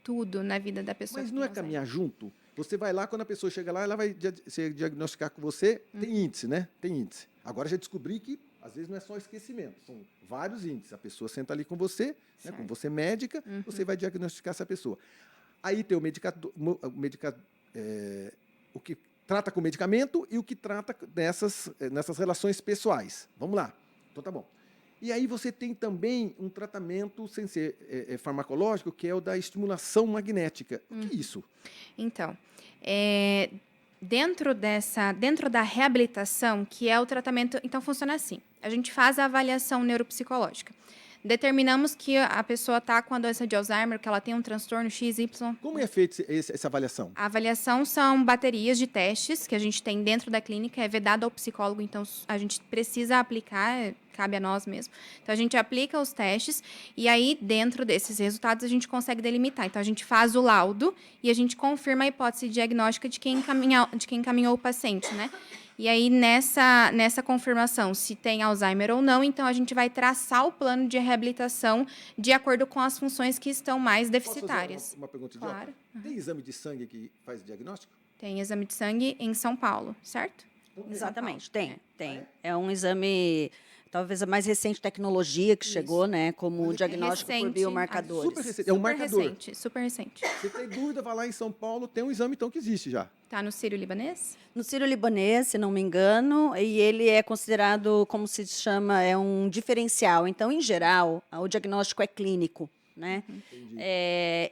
tudo na vida da pessoa. Mas que não é tem Alzheimer. caminhar junto? Você vai lá, quando a pessoa chega lá, ela vai se diagnosticar com você, tem índice, né? Tem índice. Agora já descobri que, às vezes, não é só esquecimento, são vários índices. A pessoa senta ali com você, né, Certo. com você médica, você vai diagnosticar essa pessoa. Aí tem o que trata com medicamento e o que trata nessas relações pessoais. Vamos lá. Então tá bom. E aí você tem também um tratamento sem ser farmacológico, que é o da estimulação magnética. O que é isso? Então, dentro da reabilitação, que é o tratamento, então funciona assim. A gente faz a avaliação neuropsicológica. Determinamos que a pessoa está com a doença de Alzheimer, que ela tem um transtorno XY. Como é feita essa avaliação? A avaliação são baterias de testes que a gente tem dentro da clínica, é vedado ao psicólogo, então a gente precisa aplicar, cabe a nós mesmo. Então a gente aplica os testes e aí dentro desses resultados a gente consegue delimitar. Então a gente faz o laudo e a gente confirma a hipótese diagnóstica de quem encaminhou o paciente, né? E aí, nessa confirmação, se tem Alzheimer ou não, então a gente vai traçar o plano de reabilitação de acordo com as funções que estão mais deficitárias. Posso fazer uma pergunta Claro. idiota? Tem exame de sangue que faz diagnóstico? Tem exame de sangue em São Paulo, certo? Exatamente, tem. É um exame, talvez a mais recente tecnologia que chegou, né, como diagnóstico por Recente. biomarcadores. Super recente. É um marcador. Super recente. Você tem dúvida, vai lá em São Paulo, tem um exame então que existe já. Tá no Sírio-Libanês? No Sírio-Libanês, se não me engano, e ele é considerado, como se chama, é um diferencial. Então, em geral, o diagnóstico é clínico, né?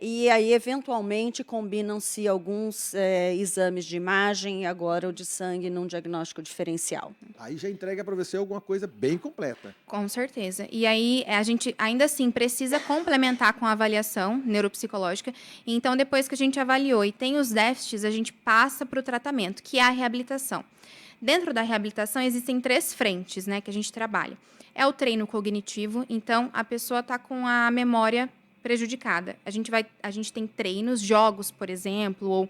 E aí, eventualmente, combinam-se alguns exames de imagem e agora o de sangue num diagnóstico diferencial. Aí já entrega para você alguma coisa bem completa. Com certeza. E aí, a gente ainda assim precisa complementar com a avaliação neuropsicológica. Então, depois que a gente avaliou e tem os déficits, a gente passa para o tratamento, que é a reabilitação. Dentro da reabilitação, existem 3 frentes, né, que a gente trabalha. É o treino cognitivo, então a pessoa está com a memória prejudicada. A gente tem treinos, jogos, por exemplo, ou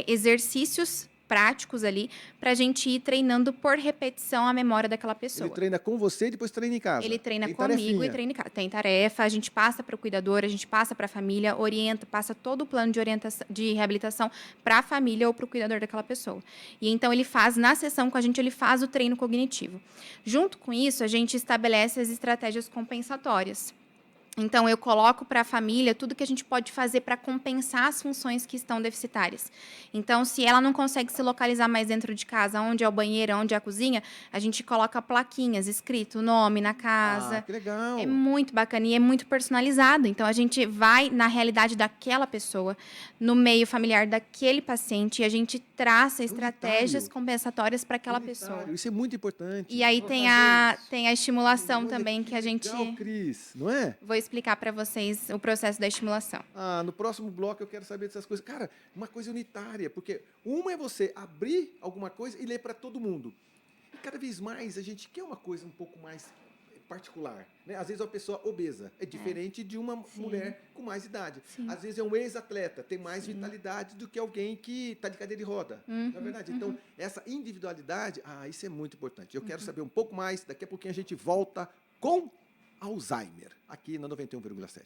exercícios práticos ali para a gente ir treinando por repetição a memória daquela pessoa. Ele treina com você e depois treina em casa. Ele treina Tem comigo tarefinha. e treina em casa. Tem tarefa, a gente passa para o cuidador, a gente passa para a família, orienta, passa todo o plano de orientação, de reabilitação para a família ou para o cuidador daquela pessoa. E então ele faz, na sessão com a gente, ele faz o treino cognitivo. Junto com isso, a gente estabelece as estratégias compensatórias. Então, eu coloco para a família tudo que a gente pode fazer para compensar as funções que estão deficitárias. Então, se ela não consegue se localizar mais dentro de casa, onde é o banheiro, onde é a cozinha, a gente coloca plaquinhas, escrito o nome na casa. Ah, que legal. É muito bacana e é muito personalizado. Então, a gente vai na realidade daquela pessoa, no meio familiar daquele paciente, e a gente traça estratégias Unitário. compensatórias para aquela Unitário. pessoa. Isso é muito importante. E aí Vou tem fazer isso. a estimulação Olha também, que a gente... legal, Cris, não é? Vou explicar para vocês o processo da estimulação. Ah, no próximo bloco eu quero saber dessas coisas. Cara, uma coisa unitária, porque uma é você abrir alguma coisa e ler para todo mundo. E cada vez mais a gente quer uma coisa um pouco mais particular, né? Às vezes é uma pessoa obesa, é diferente de uma mulher com mais idade. Sim. Às vezes é um ex-atleta, tem mais vitalidade do que alguém que está de cadeira de roda. Não é verdade? Então, essa individualidade, isso é muito importante. Eu quero saber um pouco mais, daqui a pouquinho a gente volta com Alzheimer, aqui na 91,7.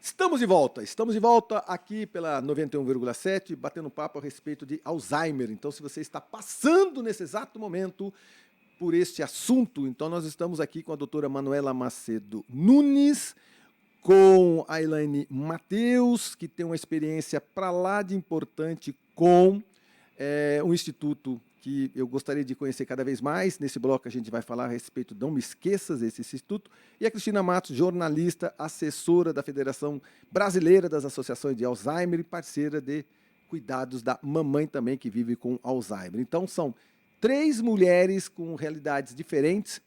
Estamos de volta aqui pela 91,7, batendo papo a respeito de Alzheimer. Então, se você está passando nesse exato momento por este assunto, então nós estamos aqui com a doutora Manuela Macedo Nunes, com a Elaine Mateus, que tem uma experiência para lá de importante com um instituto que eu gostaria de conhecer cada vez mais. Nesse bloco a gente vai falar a respeito, não me esqueças, esse instituto. E a Cristina Matos, jornalista, assessora da Federação Brasileira das Associações de Alzheimer e parceira de cuidados da mamãe também, que vive com Alzheimer. Então, são 3 mulheres com realidades diferentes,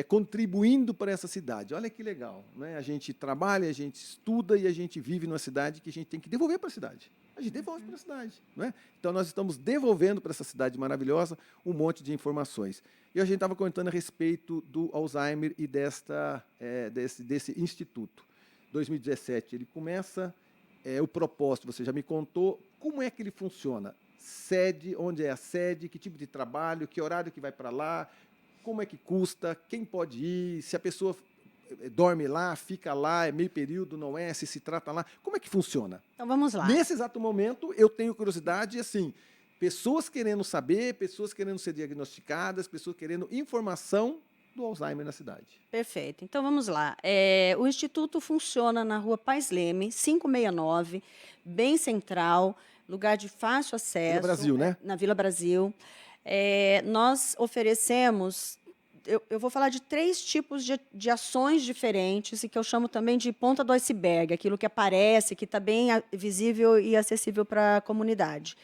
contribuindo para essa cidade. Olha que legal, né? A gente trabalha, a gente estuda e a gente vive numa cidade que a gente tem que devolver para a cidade. A gente devolve para a cidade, né? Então, nós estamos devolvendo para essa cidade maravilhosa um monte de informações. E a gente estava comentando a respeito do Alzheimer e desse instituto. 2017, ele começa, o propósito, você já me contou, como é que ele funciona? Sede, onde é a sede, que tipo de trabalho, que horário que vai para lá, como é que custa, quem pode ir, se a pessoa dorme lá, fica lá, é meio período, não é, se trata lá, como é que funciona? Então, vamos lá. Nesse exato momento, eu tenho curiosidade, assim, pessoas querendo saber, pessoas querendo ser diagnosticadas, pessoas querendo informação do Alzheimer na cidade. Perfeito. Então, vamos lá. O Instituto funciona na Rua Paz Leme, 569, bem central, lugar de fácil acesso. Vila Brasil, né? Na Vila Brasil. Nós oferecemos... Eu vou falar de 3 tipos de ações diferentes e que eu chamo também de ponta do iceberg, aquilo que aparece, que está bem visível e acessível para a comunidade.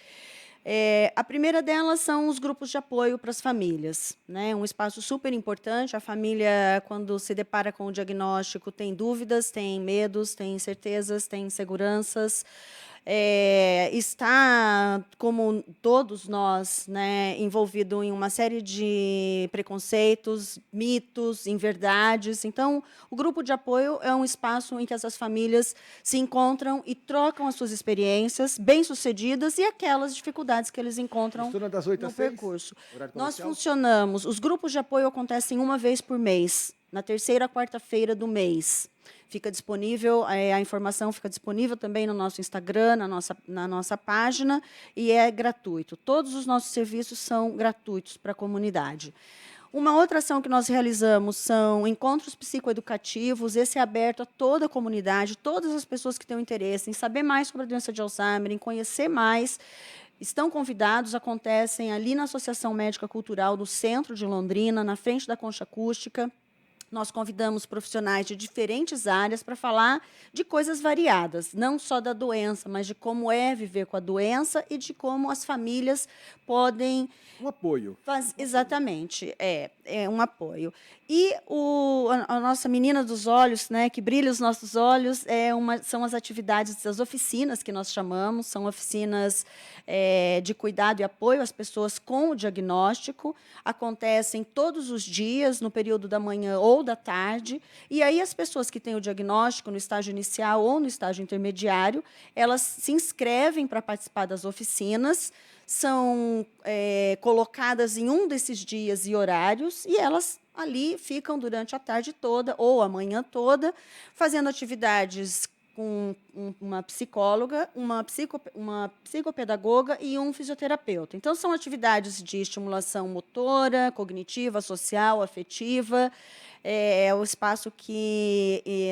A primeira delas são os grupos de apoio para as famílias, né? Um espaço super importante. A família, quando se depara com o diagnóstico, tem dúvidas, tem medos, tem incertezas, tem inseguranças. Está, como todos nós, né, envolvido em uma série de preconceitos, mitos, inverdades. Então, o grupo de apoio é um espaço em que essas famílias se encontram e trocam as suas experiências bem-sucedidas e aquelas dificuldades que eles encontram Funciona das 8 no às 6? percurso. Horário Nós comercial? funcionamos, os grupos de apoio acontecem uma vez por mês, na terceira quarta-feira do mês. Fica disponível, a informação fica disponível também no nosso Instagram, na nossa página, e é gratuito. Todos os nossos serviços são gratuitos para a comunidade. Uma outra ação que nós realizamos são encontros psicoeducativos. Esse é aberto a toda a comunidade, todas as pessoas que têm interesse em saber mais sobre a doença de Alzheimer, em conhecer mais. Estão convidados, acontecem ali na Associação Médica Cultural do centro de Londrina, na frente da Concha Acústica. Nós convidamos profissionais de diferentes áreas para falar de coisas variadas, não só da doença, mas de como é viver com a doença e de como as famílias podem... Um apoio. Exatamente, é um apoio. E a nossa menina dos olhos, né, que brilha os nossos olhos, são as atividades das oficinas que nós chamamos, são oficinas de cuidado e apoio às pessoas com o diagnóstico, acontecem todos os dias, no período da manhã ou da tarde, e aí as pessoas que têm o diagnóstico no estágio inicial ou no estágio intermediário, elas se inscrevem para participar das oficinas, são colocadas em um desses dias e horários, e elas ali ficam durante a tarde toda ou a manhã toda, fazendo atividades com uma psicóloga, uma psicopedagoga e um fisioterapeuta. Então, são atividades de estimulação motora, cognitiva, social, afetiva. É o espaço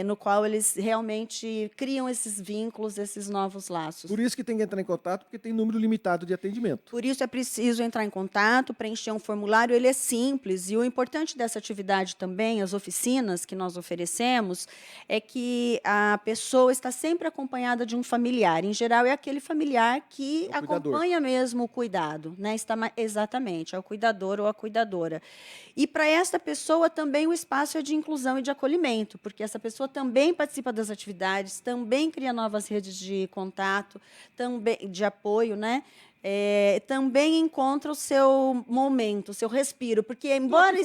no qual eles realmente criam esses vínculos, esses novos laços. Por isso que tem que entrar em contato, porque tem número limitado de atendimento. Por isso é preciso entrar em contato, preencher um formulário, ele é simples. E o importante dessa atividade também, as oficinas que nós oferecemos, é que a pessoa está sempre acompanhada de um familiar. Em geral, é aquele familiar que acompanha mesmo o cuidado, né? Exatamente, é o cuidador ou a cuidadora. E para esta pessoa também o espaço é de inclusão e de acolhimento, porque essa pessoa também participa das atividades, também cria novas redes de contato, também de apoio, né? Também encontra o seu momento, o seu respiro, porque embora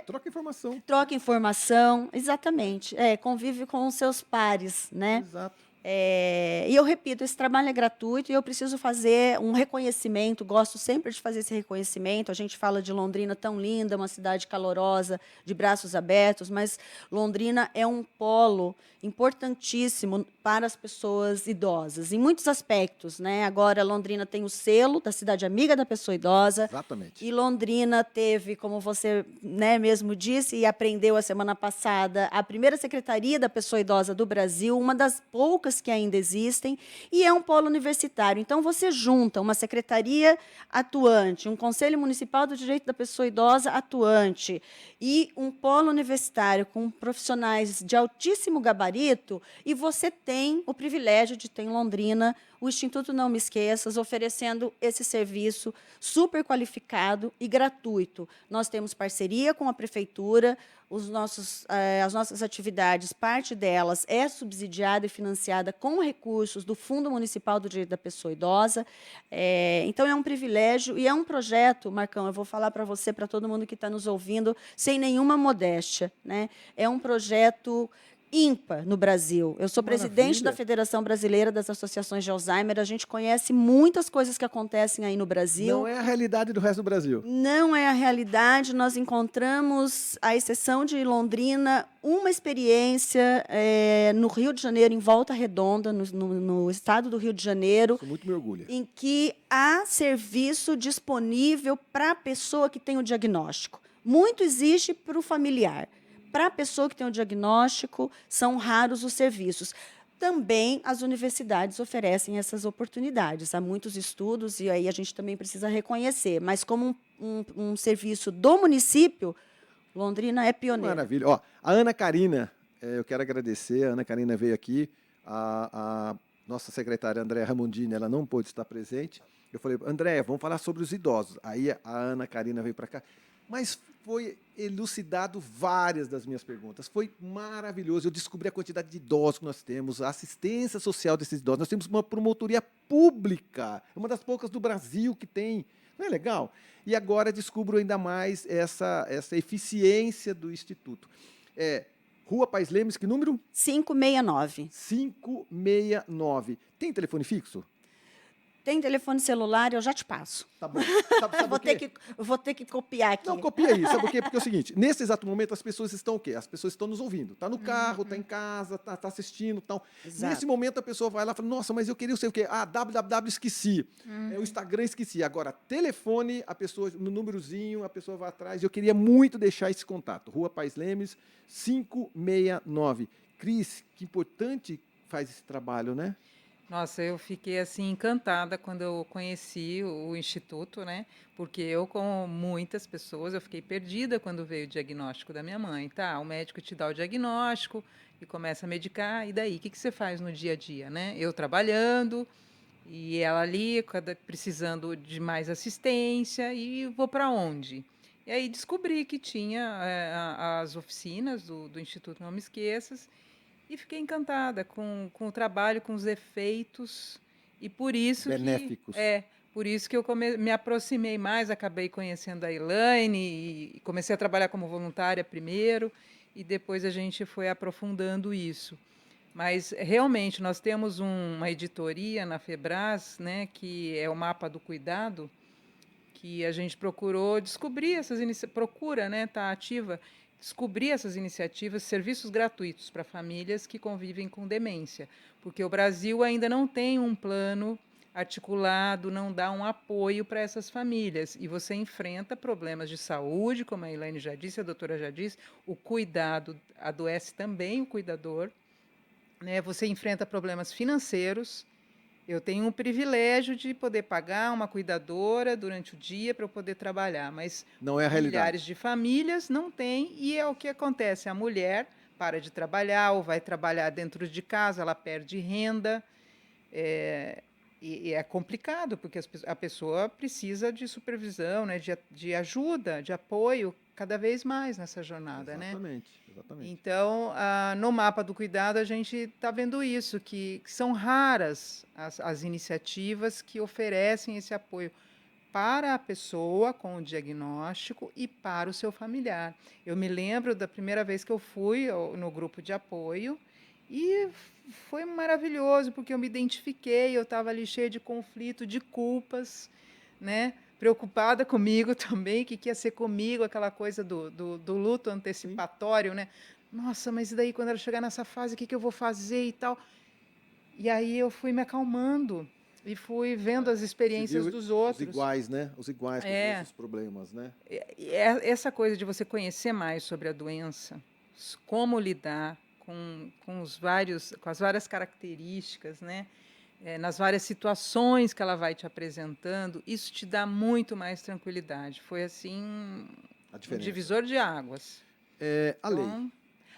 troca informação. Troca informação, exatamente. Convive com os seus pares, né? Exato. E eu repito, esse trabalho é gratuito e eu preciso fazer um reconhecimento, gosto sempre de fazer esse reconhecimento. A gente fala de Londrina tão linda, uma cidade calorosa, de braços abertos, mas Londrina é um polo importantíssimo para as pessoas idosas, em muitos aspectos, né? Agora, Londrina tem o selo da cidade amiga da pessoa idosa. Exatamente. E Londrina teve, como você, né, mesmo disse e aprendeu a semana passada, a primeira secretaria da pessoa idosa do Brasil, uma das poucas que ainda existem, e é um polo universitário. Então, você junta uma secretaria atuante, um Conselho Municipal do Direito da Pessoa Idosa atuante e um polo universitário com profissionais de altíssimo gabarito, e você tem o privilégio de ter em Londrina o Instituto Não Me Esqueças oferecendo esse serviço super qualificado e gratuito. Nós temos parceria com a prefeitura, as nossas atividades, parte delas é subsidiada e financiada com recursos do Fundo Municipal do Direito da Pessoa Idosa. Então, é um privilégio e é um projeto, Marcão, eu vou falar para você, para todo mundo que está nos ouvindo, sem nenhuma modéstia, né? É um projeto ímpar no Brasil. Eu sou presidente da Maravilha. Federação Brasileira das Associações de Alzheimer. A gente conhece muitas coisas que acontecem aí no Brasil. Não é a realidade do resto do Brasil. Não é a realidade. Nós encontramos, à exceção de Londrina, uma experiência no Rio de Janeiro, em Volta Redonda, no estado do Rio de Janeiro, Isso muito me orgulha. em que há serviço disponível para a pessoa que tem o diagnóstico. Muito existe para o familiar. Para a pessoa que tem o diagnóstico, são raros os serviços. Também as universidades oferecem essas oportunidades. Há muitos estudos, e aí a gente também precisa reconhecer. Mas, como um serviço do município, Londrina é pioneira. Maravilha. Ó, a Ana Karina, eu quero agradecer. A Ana Karina veio aqui. A nossa secretária, Andréa Ramondini, ela não pôde estar presente. Eu falei, Andréa, vamos falar sobre os idosos. Aí a Ana Karina veio para cá. Mas foi elucidado várias das minhas perguntas. Foi maravilhoso. Eu descobri a quantidade de idosos que nós temos, a assistência social desses idosos. Nós temos uma promotoria pública, uma das poucas do Brasil que tem. Não é legal? E agora descubro ainda mais essa eficiência do Instituto. Rua Pais Lemes, que número? 569. 569. Tem telefone fixo? Tem telefone celular, eu já te passo. Tá bom. Sabe Vou ter que copiar aqui. Não, copia aí. Sabe por quê? Porque é o seguinte, nesse exato momento as pessoas estão o quê? As pessoas estão nos ouvindo. Tá no carro, tá em casa, tá assistindo, tal. Exato. Nesse momento a pessoa vai lá e fala, nossa, mas eu queria sei o quê? www esqueci. O Instagram esqueci. Agora, telefone, a pessoa, no númerozinho, a pessoa vai atrás. Eu queria muito deixar esse contato. Rua Pais Lemes, 569. Cris, que importante faz esse trabalho, né? Nossa, eu fiquei assim encantada quando eu conheci o instituto, né? Porque eu, como muitas pessoas, eu fiquei perdida quando veio o diagnóstico da minha mãe. Tá, o médico te dá o diagnóstico e começa a medicar, e daí? O que você faz no dia a dia, né? Eu trabalhando e ela ali precisando de mais assistência, e vou para onde? E aí descobri que tinha as oficinas do Instituto Não Me Esqueças, e fiquei encantada com o trabalho, com os efeitos, e por isso Benéficos. por isso que eu me aproximei mais, acabei conhecendo a Elaine, e comecei a trabalhar como voluntária primeiro, e depois a gente foi aprofundando isso. Mas, realmente, nós temos uma editoria na Febras, né, que é o Mapa do Cuidado, que a gente procurou descobrir essas iniciativas, procura, né, tá ativa, descobrir essas iniciativas, serviços gratuitos para famílias que convivem com demência, porque o Brasil ainda não tem um plano articulado, não dá um apoio para essas famílias, e você enfrenta problemas de saúde, como a Elaine já disse, a doutora já disse, o cuidado adoece também o cuidador, né? Você enfrenta problemas financeiros. Eu tenho o privilégio de poder pagar uma cuidadora durante o dia para eu poder trabalhar, mas Não é a realidade. milhares de famílias não têm, e é o que acontece. A mulher para de trabalhar ou vai trabalhar dentro de casa, ela perde renda, e é complicado, porque a pessoa precisa de supervisão, né, de ajuda, de apoio, cada vez mais nessa jornada, né? Exatamente. Então, no Mapa do Cuidado, a gente está vendo isso, que são raras as iniciativas que oferecem esse apoio para a pessoa com o diagnóstico e para o seu familiar. Eu me lembro da primeira vez que eu fui no grupo de apoio, e foi maravilhoso, porque eu me identifiquei, eu estava ali cheia de conflito, de culpas, né? Preocupada comigo também, que ia ser comigo, aquela coisa do luto antecipatório, né? Nossa, mas e daí quando ela chegar nessa fase, o que eu vou fazer e tal? E aí eu fui me acalmando e fui vendo as experiências dos outros. Os iguais, né? Os iguais com esses problemas, né? Essa coisa de você conhecer mais sobre a doença, como lidar com as várias características, né? Nas várias situações que ela vai te apresentando, isso te dá muito mais tranquilidade. Foi, assim, um divisor de águas. A lei.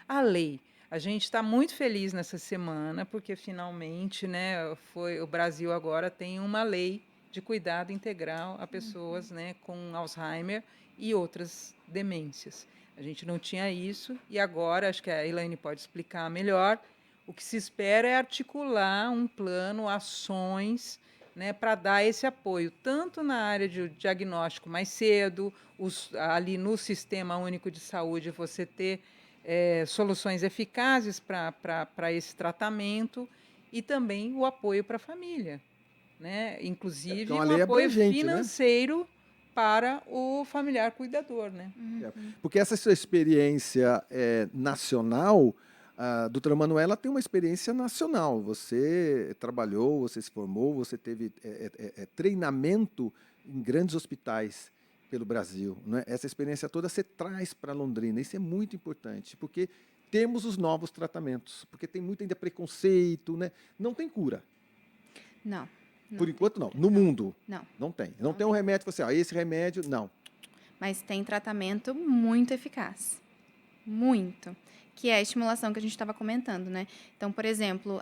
A lei. A gente está muito feliz nessa semana, porque finalmente, né, o Brasil agora tem uma lei de cuidado integral a pessoas, né, com Alzheimer e outras demências. A gente não tinha isso e agora, acho que a Elaine pode explicar melhor, o que se espera é articular um plano, ações, né, para dar esse apoio, tanto na área de diagnóstico mais cedo, ali no Sistema Único de Saúde, você ter soluções eficazes para esse tratamento e também o apoio para a família, né? Inclusive Então, a um lei é apoio abrangente, né? financeiro para o familiar cuidador, né? Porque essa sua experiência nacional, doutora Manuela tem uma experiência nacional. Você trabalhou, você se formou, você teve treinamento em grandes hospitais pelo Brasil. Né? Essa experiência toda você traz para Londrina. Isso é muito importante, porque temos os novos tratamentos, porque tem muito ainda preconceito, né? Não tem cura. Não. Por tem enquanto, não. cura. No mundo, Não. não tem. Não Tem um tem. remédio que você, esse remédio, não. Mas tem tratamento muito eficaz. Muito. Que é a estimulação que a gente estava comentando, né? Então, por exemplo,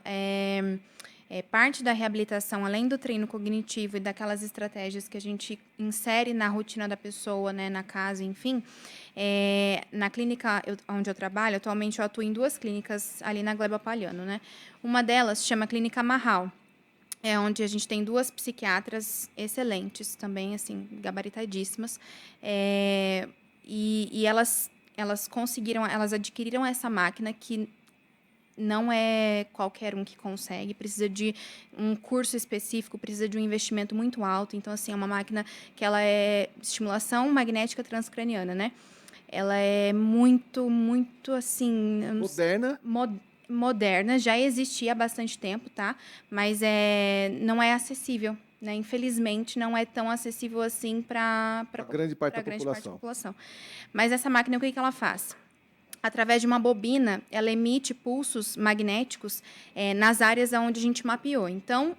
parte da reabilitação, além do treino cognitivo e daquelas estratégias que a gente insere na rotina da pessoa, né, na casa, enfim, na clínica onde eu trabalho, atualmente eu atuo em 2 clínicas ali na Gleba Palhano, né? Uma delas se chama Clínica Marral, onde a gente tem 2 psiquiatras excelentes também, assim, gabaritadíssimas, e elas conseguiram, elas adquiriram essa máquina que não é qualquer um que consegue, precisa de um curso específico, precisa de um investimento muito alto. Então, assim, é uma máquina que ela é estimulação magnética transcraniana, né? Ela é muito, muito, assim... Moderna. Moderna, já existia há bastante tempo, tá? Mas não é acessível, né? Infelizmente, não é tão acessível assim para A grande parte da grande parte da população. população. Mas essa máquina, o que ela faz? Através de uma bobina, ela emite pulsos magnéticos nas áreas onde a gente mapeou. Então,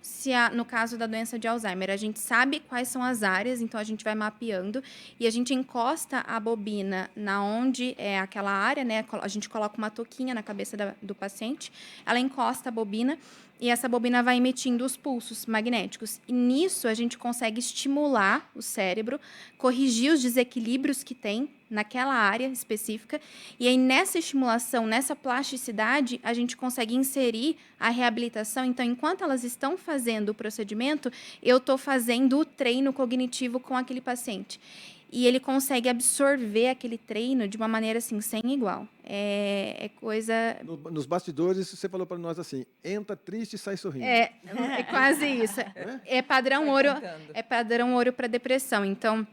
no caso da doença de Alzheimer, a gente sabe quais são as áreas, então a gente vai mapeando e a gente encosta a bobina na onde é aquela área, né? A gente coloca uma touquinha na cabeça do paciente, ela encosta a bobina e essa bobina vai emitindo os pulsos magnéticos. E nisso a gente consegue estimular o cérebro, corrigir os desequilíbrios que tem naquela área específica. E aí, nessa estimulação, nessa plasticidade, a gente consegue inserir a reabilitação. Então, enquanto elas estão fazendo o procedimento, eu estou fazendo o treino cognitivo com aquele paciente. E ele consegue absorver aquele treino de uma maneira, assim, sem igual. É coisa... Nos bastidores, você falou para nós assim, entra triste e sai sorrindo. É quase isso. É padrão ouro, cantando. padrão ouro para depressão. Então,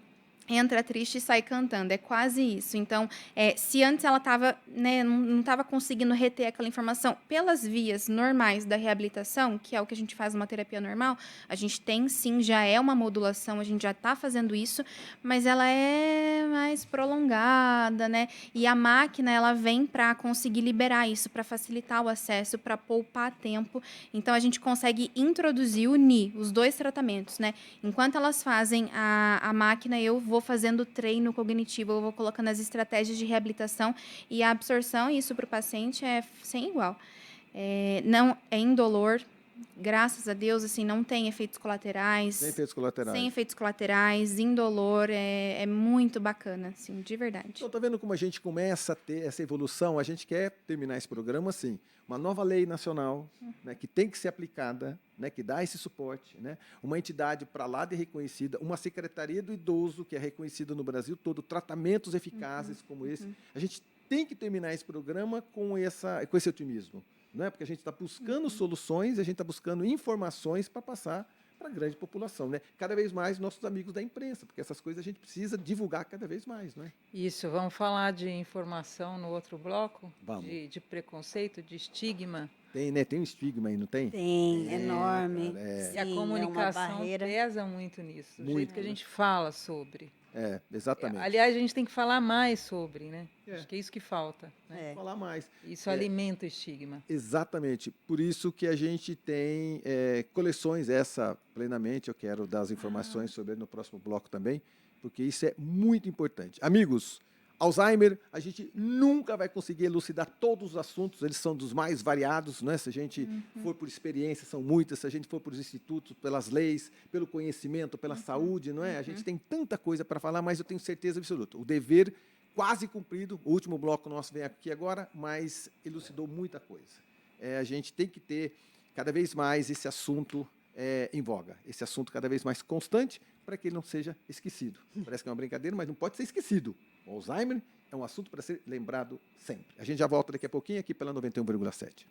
entra triste e sai cantando, é quase isso. Então, se antes ela estava, né, não estava conseguindo reter aquela informação pelas vias normais da reabilitação, que é o que a gente faz numa terapia normal, a gente tem sim, já é uma modulação, a gente já está fazendo isso, mas ela é mais prolongada, né? E a máquina, ela vem para conseguir liberar isso, para facilitar o acesso, para poupar tempo. Então, a gente consegue unir os 2 tratamentos, né? Enquanto elas fazem a máquina, eu vou fazendo treino cognitivo, eu vou colocando as estratégias de reabilitação e a absorção, isso para o paciente é sem igual. Não é indolor, graças a Deus, assim, não tem efeitos colaterais. Sem efeitos colaterais. Sem efeitos colaterais, indolor, é muito bacana, assim, de verdade. Então, tá vendo como a gente começa a ter essa evolução? A gente quer terminar esse programa assim, uma nova lei nacional, né, que tem que ser aplicada, né, que dá esse suporte, né, uma entidade para lá de reconhecida, uma secretaria do idoso que é reconhecida no Brasil todo, tratamentos eficazes como esse. A gente tem que terminar esse programa com esse otimismo, não é? Porque a gente está buscando soluções, a gente está buscando informações para passar para a grande população, né? Cada vez mais nossos amigos da imprensa, porque essas coisas a gente precisa divulgar cada vez mais, não é? Isso, vamos falar de informação no outro bloco? Vamos. De preconceito, de estigma. Tem, né? Tem um estigma aí, não tem? Tem, enorme. cara, é. Sim, E a é uma comunicação barreira. pesa muito nisso, do Muito, jeito que a né? gente fala sobre. Exatamente. Aliás, a gente tem que falar mais sobre, né? É. Acho que é isso que falta. Né? É. Falar mais. Isso alimenta o estigma. Exatamente. Por isso que a gente tem coleções, essa plenamente, eu quero dar as informações sobre ele no próximo bloco também, porque isso é muito importante. Amigos, Alzheimer, a gente nunca vai conseguir elucidar todos os assuntos, eles são dos mais variados, né? Se a gente for por experiência, são muitas, se a gente for por institutos, pelas leis, pelo conhecimento, pela saúde, não é? A gente tem tanta coisa para falar, mas eu tenho certeza absoluta. O dever quase cumprido, o último bloco nosso vem aqui agora, mas elucidou muita coisa. A gente tem que ter cada vez mais esse assunto em voga, esse assunto cada vez mais constante, para que ele não seja esquecido. Parece que é uma brincadeira, mas não pode ser esquecido. O Alzheimer é um assunto para ser lembrado sempre. A gente já volta daqui a pouquinho aqui pela 91,7.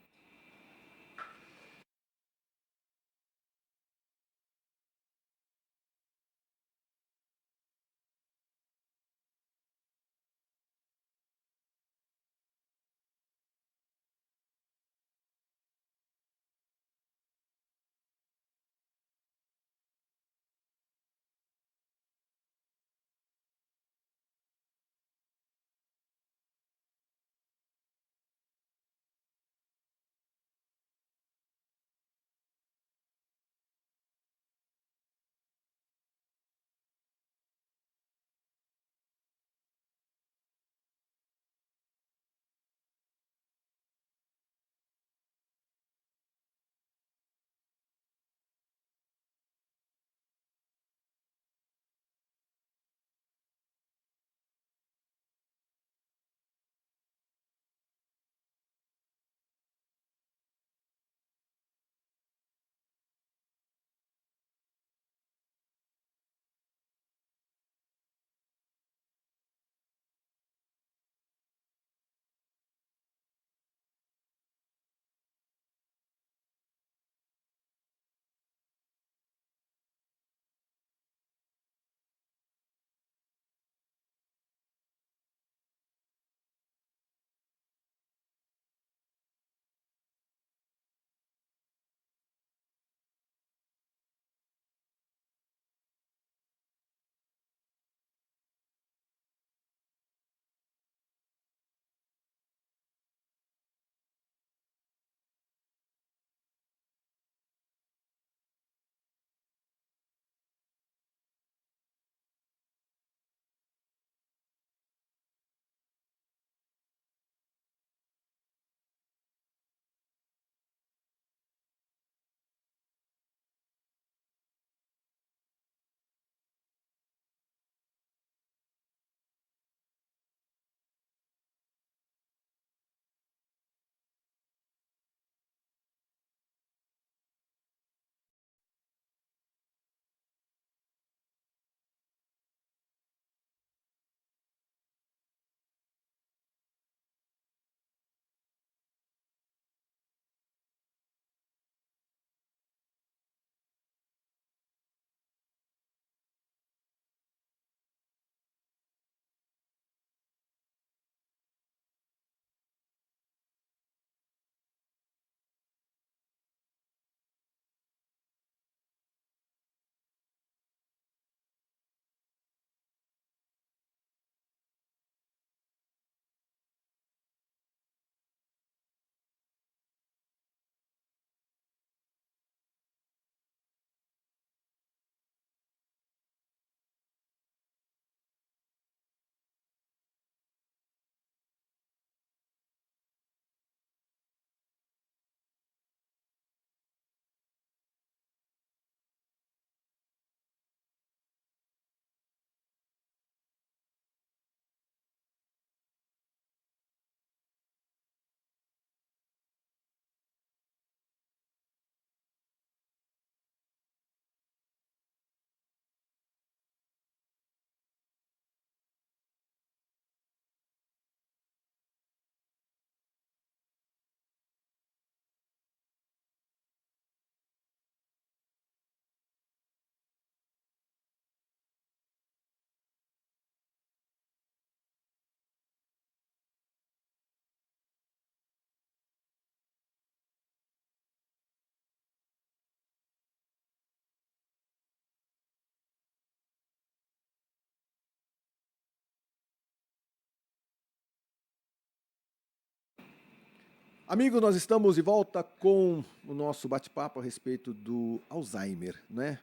Amigos, nós estamos de volta com o nosso bate-papo a respeito do Alzheimer, né?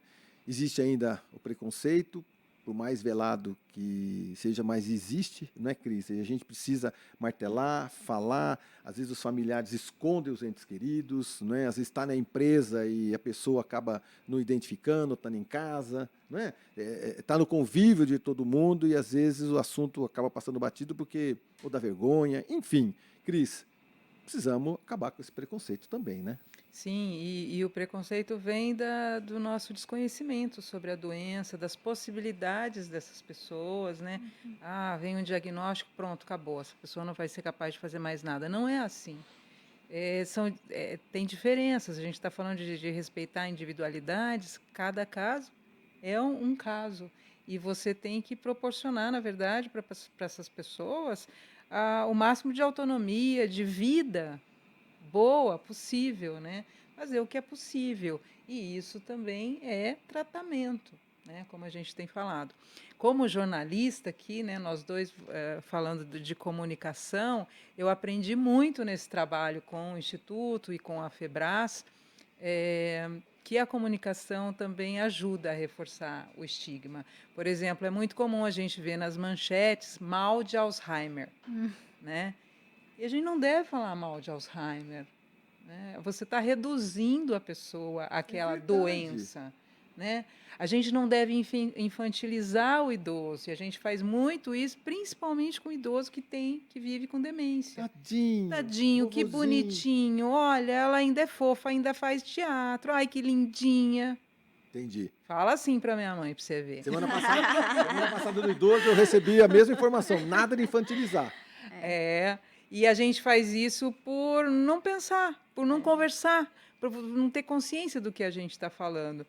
Existe ainda o preconceito, por mais velado que seja, mas existe, não é, Cris? E a gente precisa martelar, falar. Às vezes os familiares escondem os entes queridos, não é? Às vezes está na empresa e a pessoa acaba não identificando, está em casa, não é? Está no convívio de todo mundo e às vezes o assunto acaba passando batido porque ou dá vergonha, enfim. Cris, precisamos acabar com esse preconceito também, né? Sim, e o preconceito vem do nosso desconhecimento sobre a doença, das possibilidades dessas pessoas, né? Ah, vem um diagnóstico, pronto, acabou. Essa pessoa não vai ser capaz de fazer mais nada. Não é assim. Tem diferenças. A gente está falando de respeitar individualidades. Cada caso é um caso. E você tem que proporcionar, na verdade, para essas pessoas o máximo de autonomia, de vida boa possível, né? Fazer o que é possível. E isso também é tratamento, né? Como a gente tem falado. Como jornalista aqui, né, nós dois falando de comunicação, eu aprendi muito nesse trabalho com o Instituto e com a FEBRAS, que a comunicação também ajuda a reforçar o estigma. Por exemplo, é muito comum a gente ver nas manchetes mal de Alzheimer, né? E a gente não deve falar mal de Alzheimer, né? Você está reduzindo a pessoa àquela verdade. doença, né? A gente não deve infantilizar o idoso, e a gente faz muito isso, principalmente com o idoso que vive com demência. Tadinho, Tadinho, que vovozinho. bonitinho. Olha, ela ainda é fofa, ainda faz teatro. Ai, que lindinha. Entendi. Fala assim para minha mãe, para você ver. Semana passada do idoso eu recebi a mesma informação, nada de infantilizar. E a gente faz isso por não pensar, por não conversar, por não ter consciência do que a gente está falando.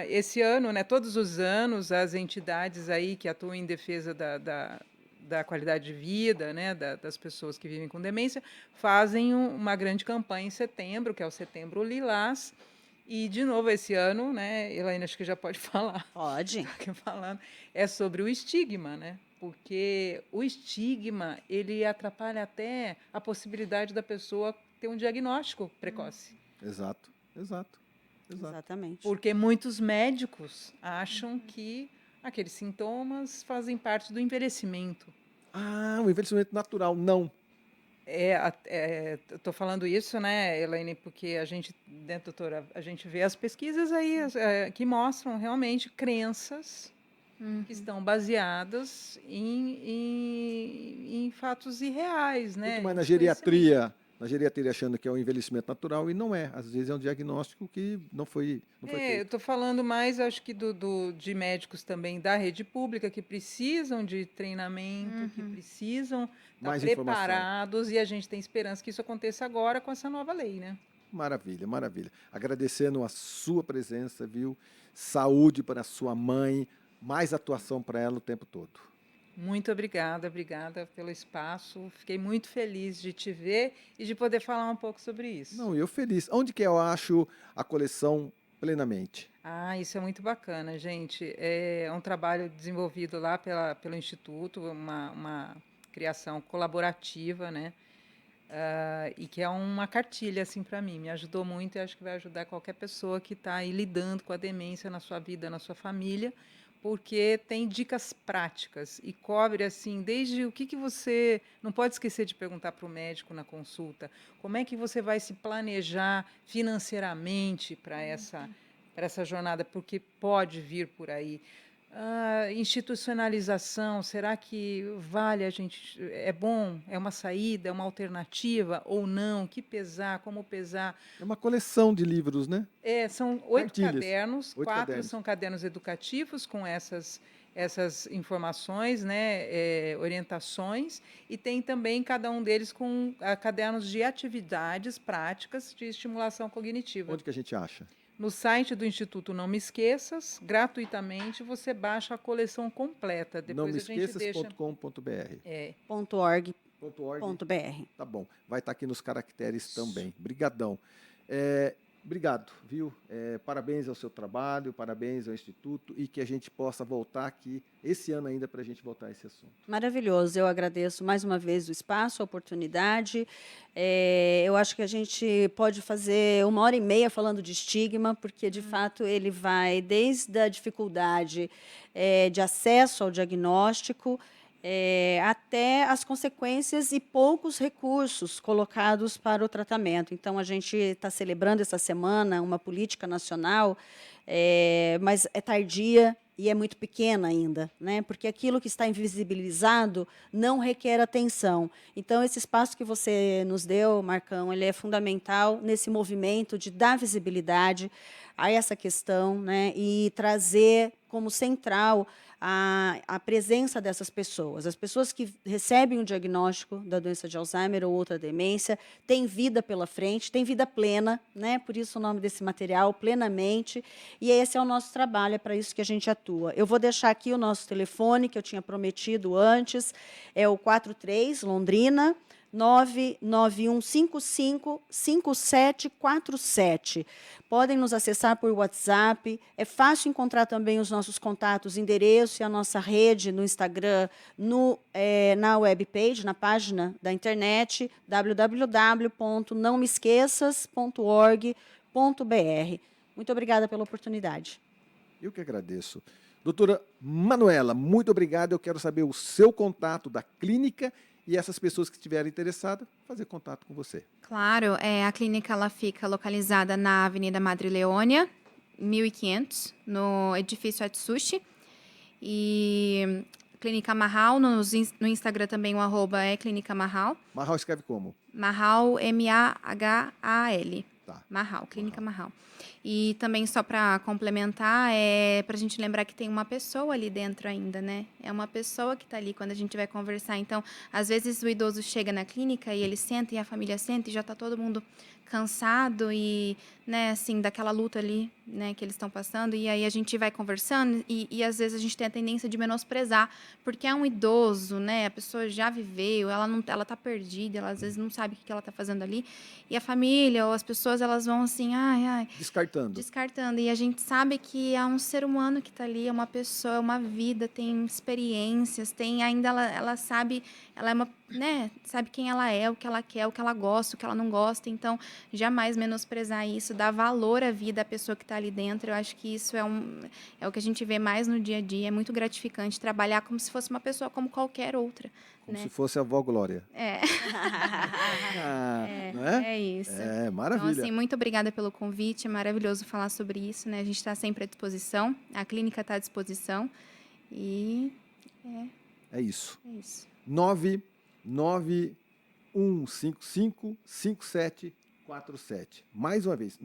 Esse ano, né, todos os anos, as entidades aí que atuam em defesa da qualidade de vida, né, das pessoas que vivem com demência, fazem uma grande campanha em setembro, que é o Setembro Lilás. E, de novo, esse ano, né, Elaine, acho que já pode falar. Pode. Aqui falando, é sobre o estigma, né? Porque o estigma, ele atrapalha até a possibilidade da pessoa ter um diagnóstico precoce. Exato. Exatamente. Porque muitos médicos acham que aqueles sintomas fazem parte do envelhecimento. O envelhecimento natural, não. Estou falando isso, né, Elaine, porque a gente, né, doutora, a gente vê as pesquisas aí que mostram realmente crenças que estão baseadas em fatos irreais, né? Muito mais na Desconhecimento. geriatria achando que é um envelhecimento natural e não é. Às vezes é um diagnóstico que não foi Eu feito. estou falando mais, acho que de médicos também da rede pública que precisam de treinamento, que precisam estar Mais informação. preparados, e a gente tem esperança que isso aconteça agora com essa nova lei, né? Maravilha, maravilha. Agradecendo a sua presença, viu? Saúde para a sua mãe, mais atuação para ela o tempo todo. Muito obrigada pelo espaço. Fiquei muito feliz de te ver e de poder falar um pouco sobre isso. Não, eu feliz. Onde que eu acho a coleção plenamente? Isso é muito bacana, gente. É um trabalho desenvolvido lá pelo Instituto, uma criação colaborativa, né? E que é uma cartilha, assim, para mim. Me ajudou muito e acho que vai ajudar qualquer pessoa que está aí lidando com a demência na sua vida, na sua família, porque tem dicas práticas e cobre, assim, desde o que você... Não pode esquecer de perguntar para o médico na consulta como é que você vai se planejar financeiramente para essa jornada, porque pode vir por aí. Institucionalização, será que vale a gente... É bom? É uma saída? É uma alternativa? Ou não? Que pesar? Como pesar? É uma coleção de livros, né? São 8 Cartilhas. cadernos, 8 4 cadernos. são cadernos educativos com essas informações, né, orientações, e tem também cada um deles com cadernos de atividades práticas de estimulação cognitiva. Onde que a gente acha? No site do Instituto Não Me Esqueças, gratuitamente, você baixa a coleção completa. Depois a gente deixa... Nãomeesqueças.com.br. .org.br. Tá bom. Vai estar aqui nos caracteres também. Brigadão. obrigado, viu? Parabéns ao seu trabalho, parabéns ao Instituto e que a gente possa voltar aqui esse ano ainda para a gente voltar a esse assunto. Maravilhoso, eu agradeço mais uma vez o espaço, a oportunidade. Eu acho que a gente pode fazer 1h30 falando de estigma, porque, de fato, ele vai desde a dificuldade de acesso ao diagnóstico, até as consequências e poucos recursos colocados para o tratamento. Então, a gente está celebrando essa semana uma política nacional, mas é tardia e é muito pequena ainda, né? Porque aquilo que está invisibilizado não requer atenção. Então, esse espaço que você nos deu, Marcão, ele é fundamental nesse movimento de dar visibilidade a essa questão, né? E trazer como central a presença dessas pessoas. As pessoas que recebem o diagnóstico da doença de Alzheimer ou outra demência têm vida pela frente, têm vida plena, né? Por isso o nome desse material, Plenamente, e esse é o nosso trabalho, é para isso que a gente atua. Eu vou deixar aqui o nosso telefone, que eu tinha prometido antes, é o 43, Londrina, 991555747. Podem nos acessar por WhatsApp. É fácil encontrar também os nossos contatos, endereço e a nossa rede no Instagram, na webpage, na página da internet, www.nãomeesqueças.org.br. Muito obrigada pela oportunidade. Eu que agradeço. Doutora Manuela, muito obrigado. Eu quero saber o seu contato da clínica e essas pessoas que estiverem interessadas, fazer contato com você. Claro, a clínica ela fica localizada na Avenida Madre Leônia, 1500, no edifício Atsushi. E Clínica Mahal, no Instagram também o @, Clínica Mahal. Mahal escreve como? Mahal, Mahal. Tá. Mahal, Clínica Mahal. E também, só para complementar, para a gente lembrar que tem uma pessoa ali dentro ainda, né? É uma pessoa que está ali quando a gente vai conversar. Então, às vezes o idoso chega na clínica e ele senta e a família senta e já está todo mundo cansado e, né, assim, daquela luta ali, né, que eles estão passando. E aí a gente vai conversando e às vezes a gente tem a tendência de menosprezar, porque é um idoso, né? A pessoa já viveu, ela tá perdida, ela às vezes não sabe o que ela está fazendo ali. E a família ou as pessoas, elas vão assim, descartando. E a gente sabe que é um ser humano que está ali, é uma pessoa, é uma vida, tem experiências, ela sabe, ela é uma, né, sabe quem ela é, o que ela quer, o que ela gosta, o que ela não gosta. Então, jamais menosprezar isso, dar valor à vida da pessoa que está ali dentro. Eu acho que isso é o que a gente vê mais no dia a dia. É muito gratificante trabalhar como se fosse uma pessoa como qualquer outra. Como se fosse a avó Glória. Não é? É isso. Maravilha. Então, assim, muito obrigada pelo convite. É maravilhoso falar sobre isso, né? A gente está sempre à disposição. A clínica está à disposição. E é isso. É isso. 991555747. Mais uma vez,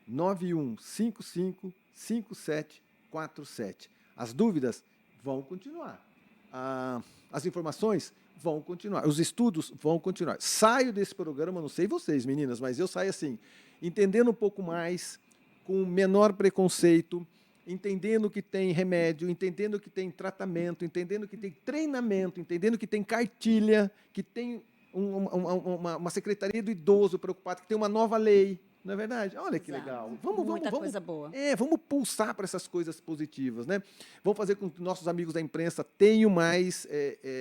991555747. As dúvidas vão continuar. As informações vão continuar. Os estudos vão continuar. Saio desse programa, não sei vocês, meninas, mas eu saio assim, entendendo um pouco mais, com menor preconceito, entendendo que tem remédio, entendendo que tem tratamento, entendendo que tem treinamento, entendendo que tem cartilha, que tem uma secretaria do idoso preocupada, que tem uma nova lei. Não é verdade? Olha que legal. Muita coisa boa. Vamos pulsar para essas coisas positivas, né? Vamos fazer com que nossos amigos da imprensa tenham mais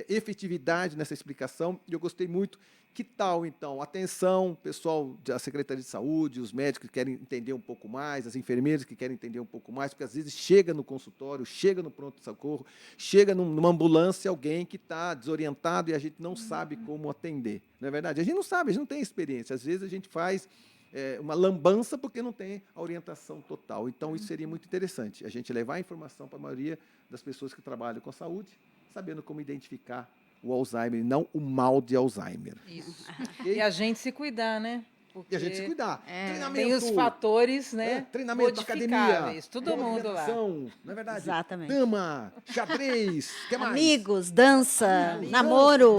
efetividade nessa explicação. E eu gostei muito. Que tal, então? Atenção, pessoal da Secretaria de Saúde, os médicos que querem entender um pouco mais, as enfermeiras que querem entender um pouco mais, porque às vezes chega no consultório, chega no pronto-socorro, chega numa ambulância alguém que está desorientado e a gente não sabe como atender. Não é verdade? A gente não sabe, a gente não tem experiência. Às vezes a gente faz uma lambança porque não tem a orientação total. Então, isso seria muito interessante, a gente levar a informação para a maioria das pessoas que trabalham com saúde, sabendo como identificar o Alzheimer e não o mal de Alzheimer. Isso. Okay? E a gente se cuidar, né? Porque e a gente se cuidar. Treinamento, tem os fatores, né? Treinamento na academia. Todo mundo lá. Não é verdade? Exatamente. Dama, xadrez, que mais? Amigos, dança, namoro.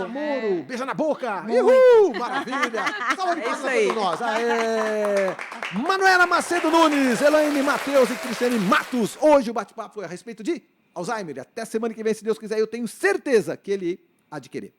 Beija na boca. Uhul, maravilha. Salve de palmas aí. para nós. Aê. Manuela Macedo Nunes, Elaine Matheus e Cristiane Matos. Hoje o bate-papo foi a respeito de Alzheimer. Até semana que vem, se Deus quiser, eu tenho certeza que ele há de querer.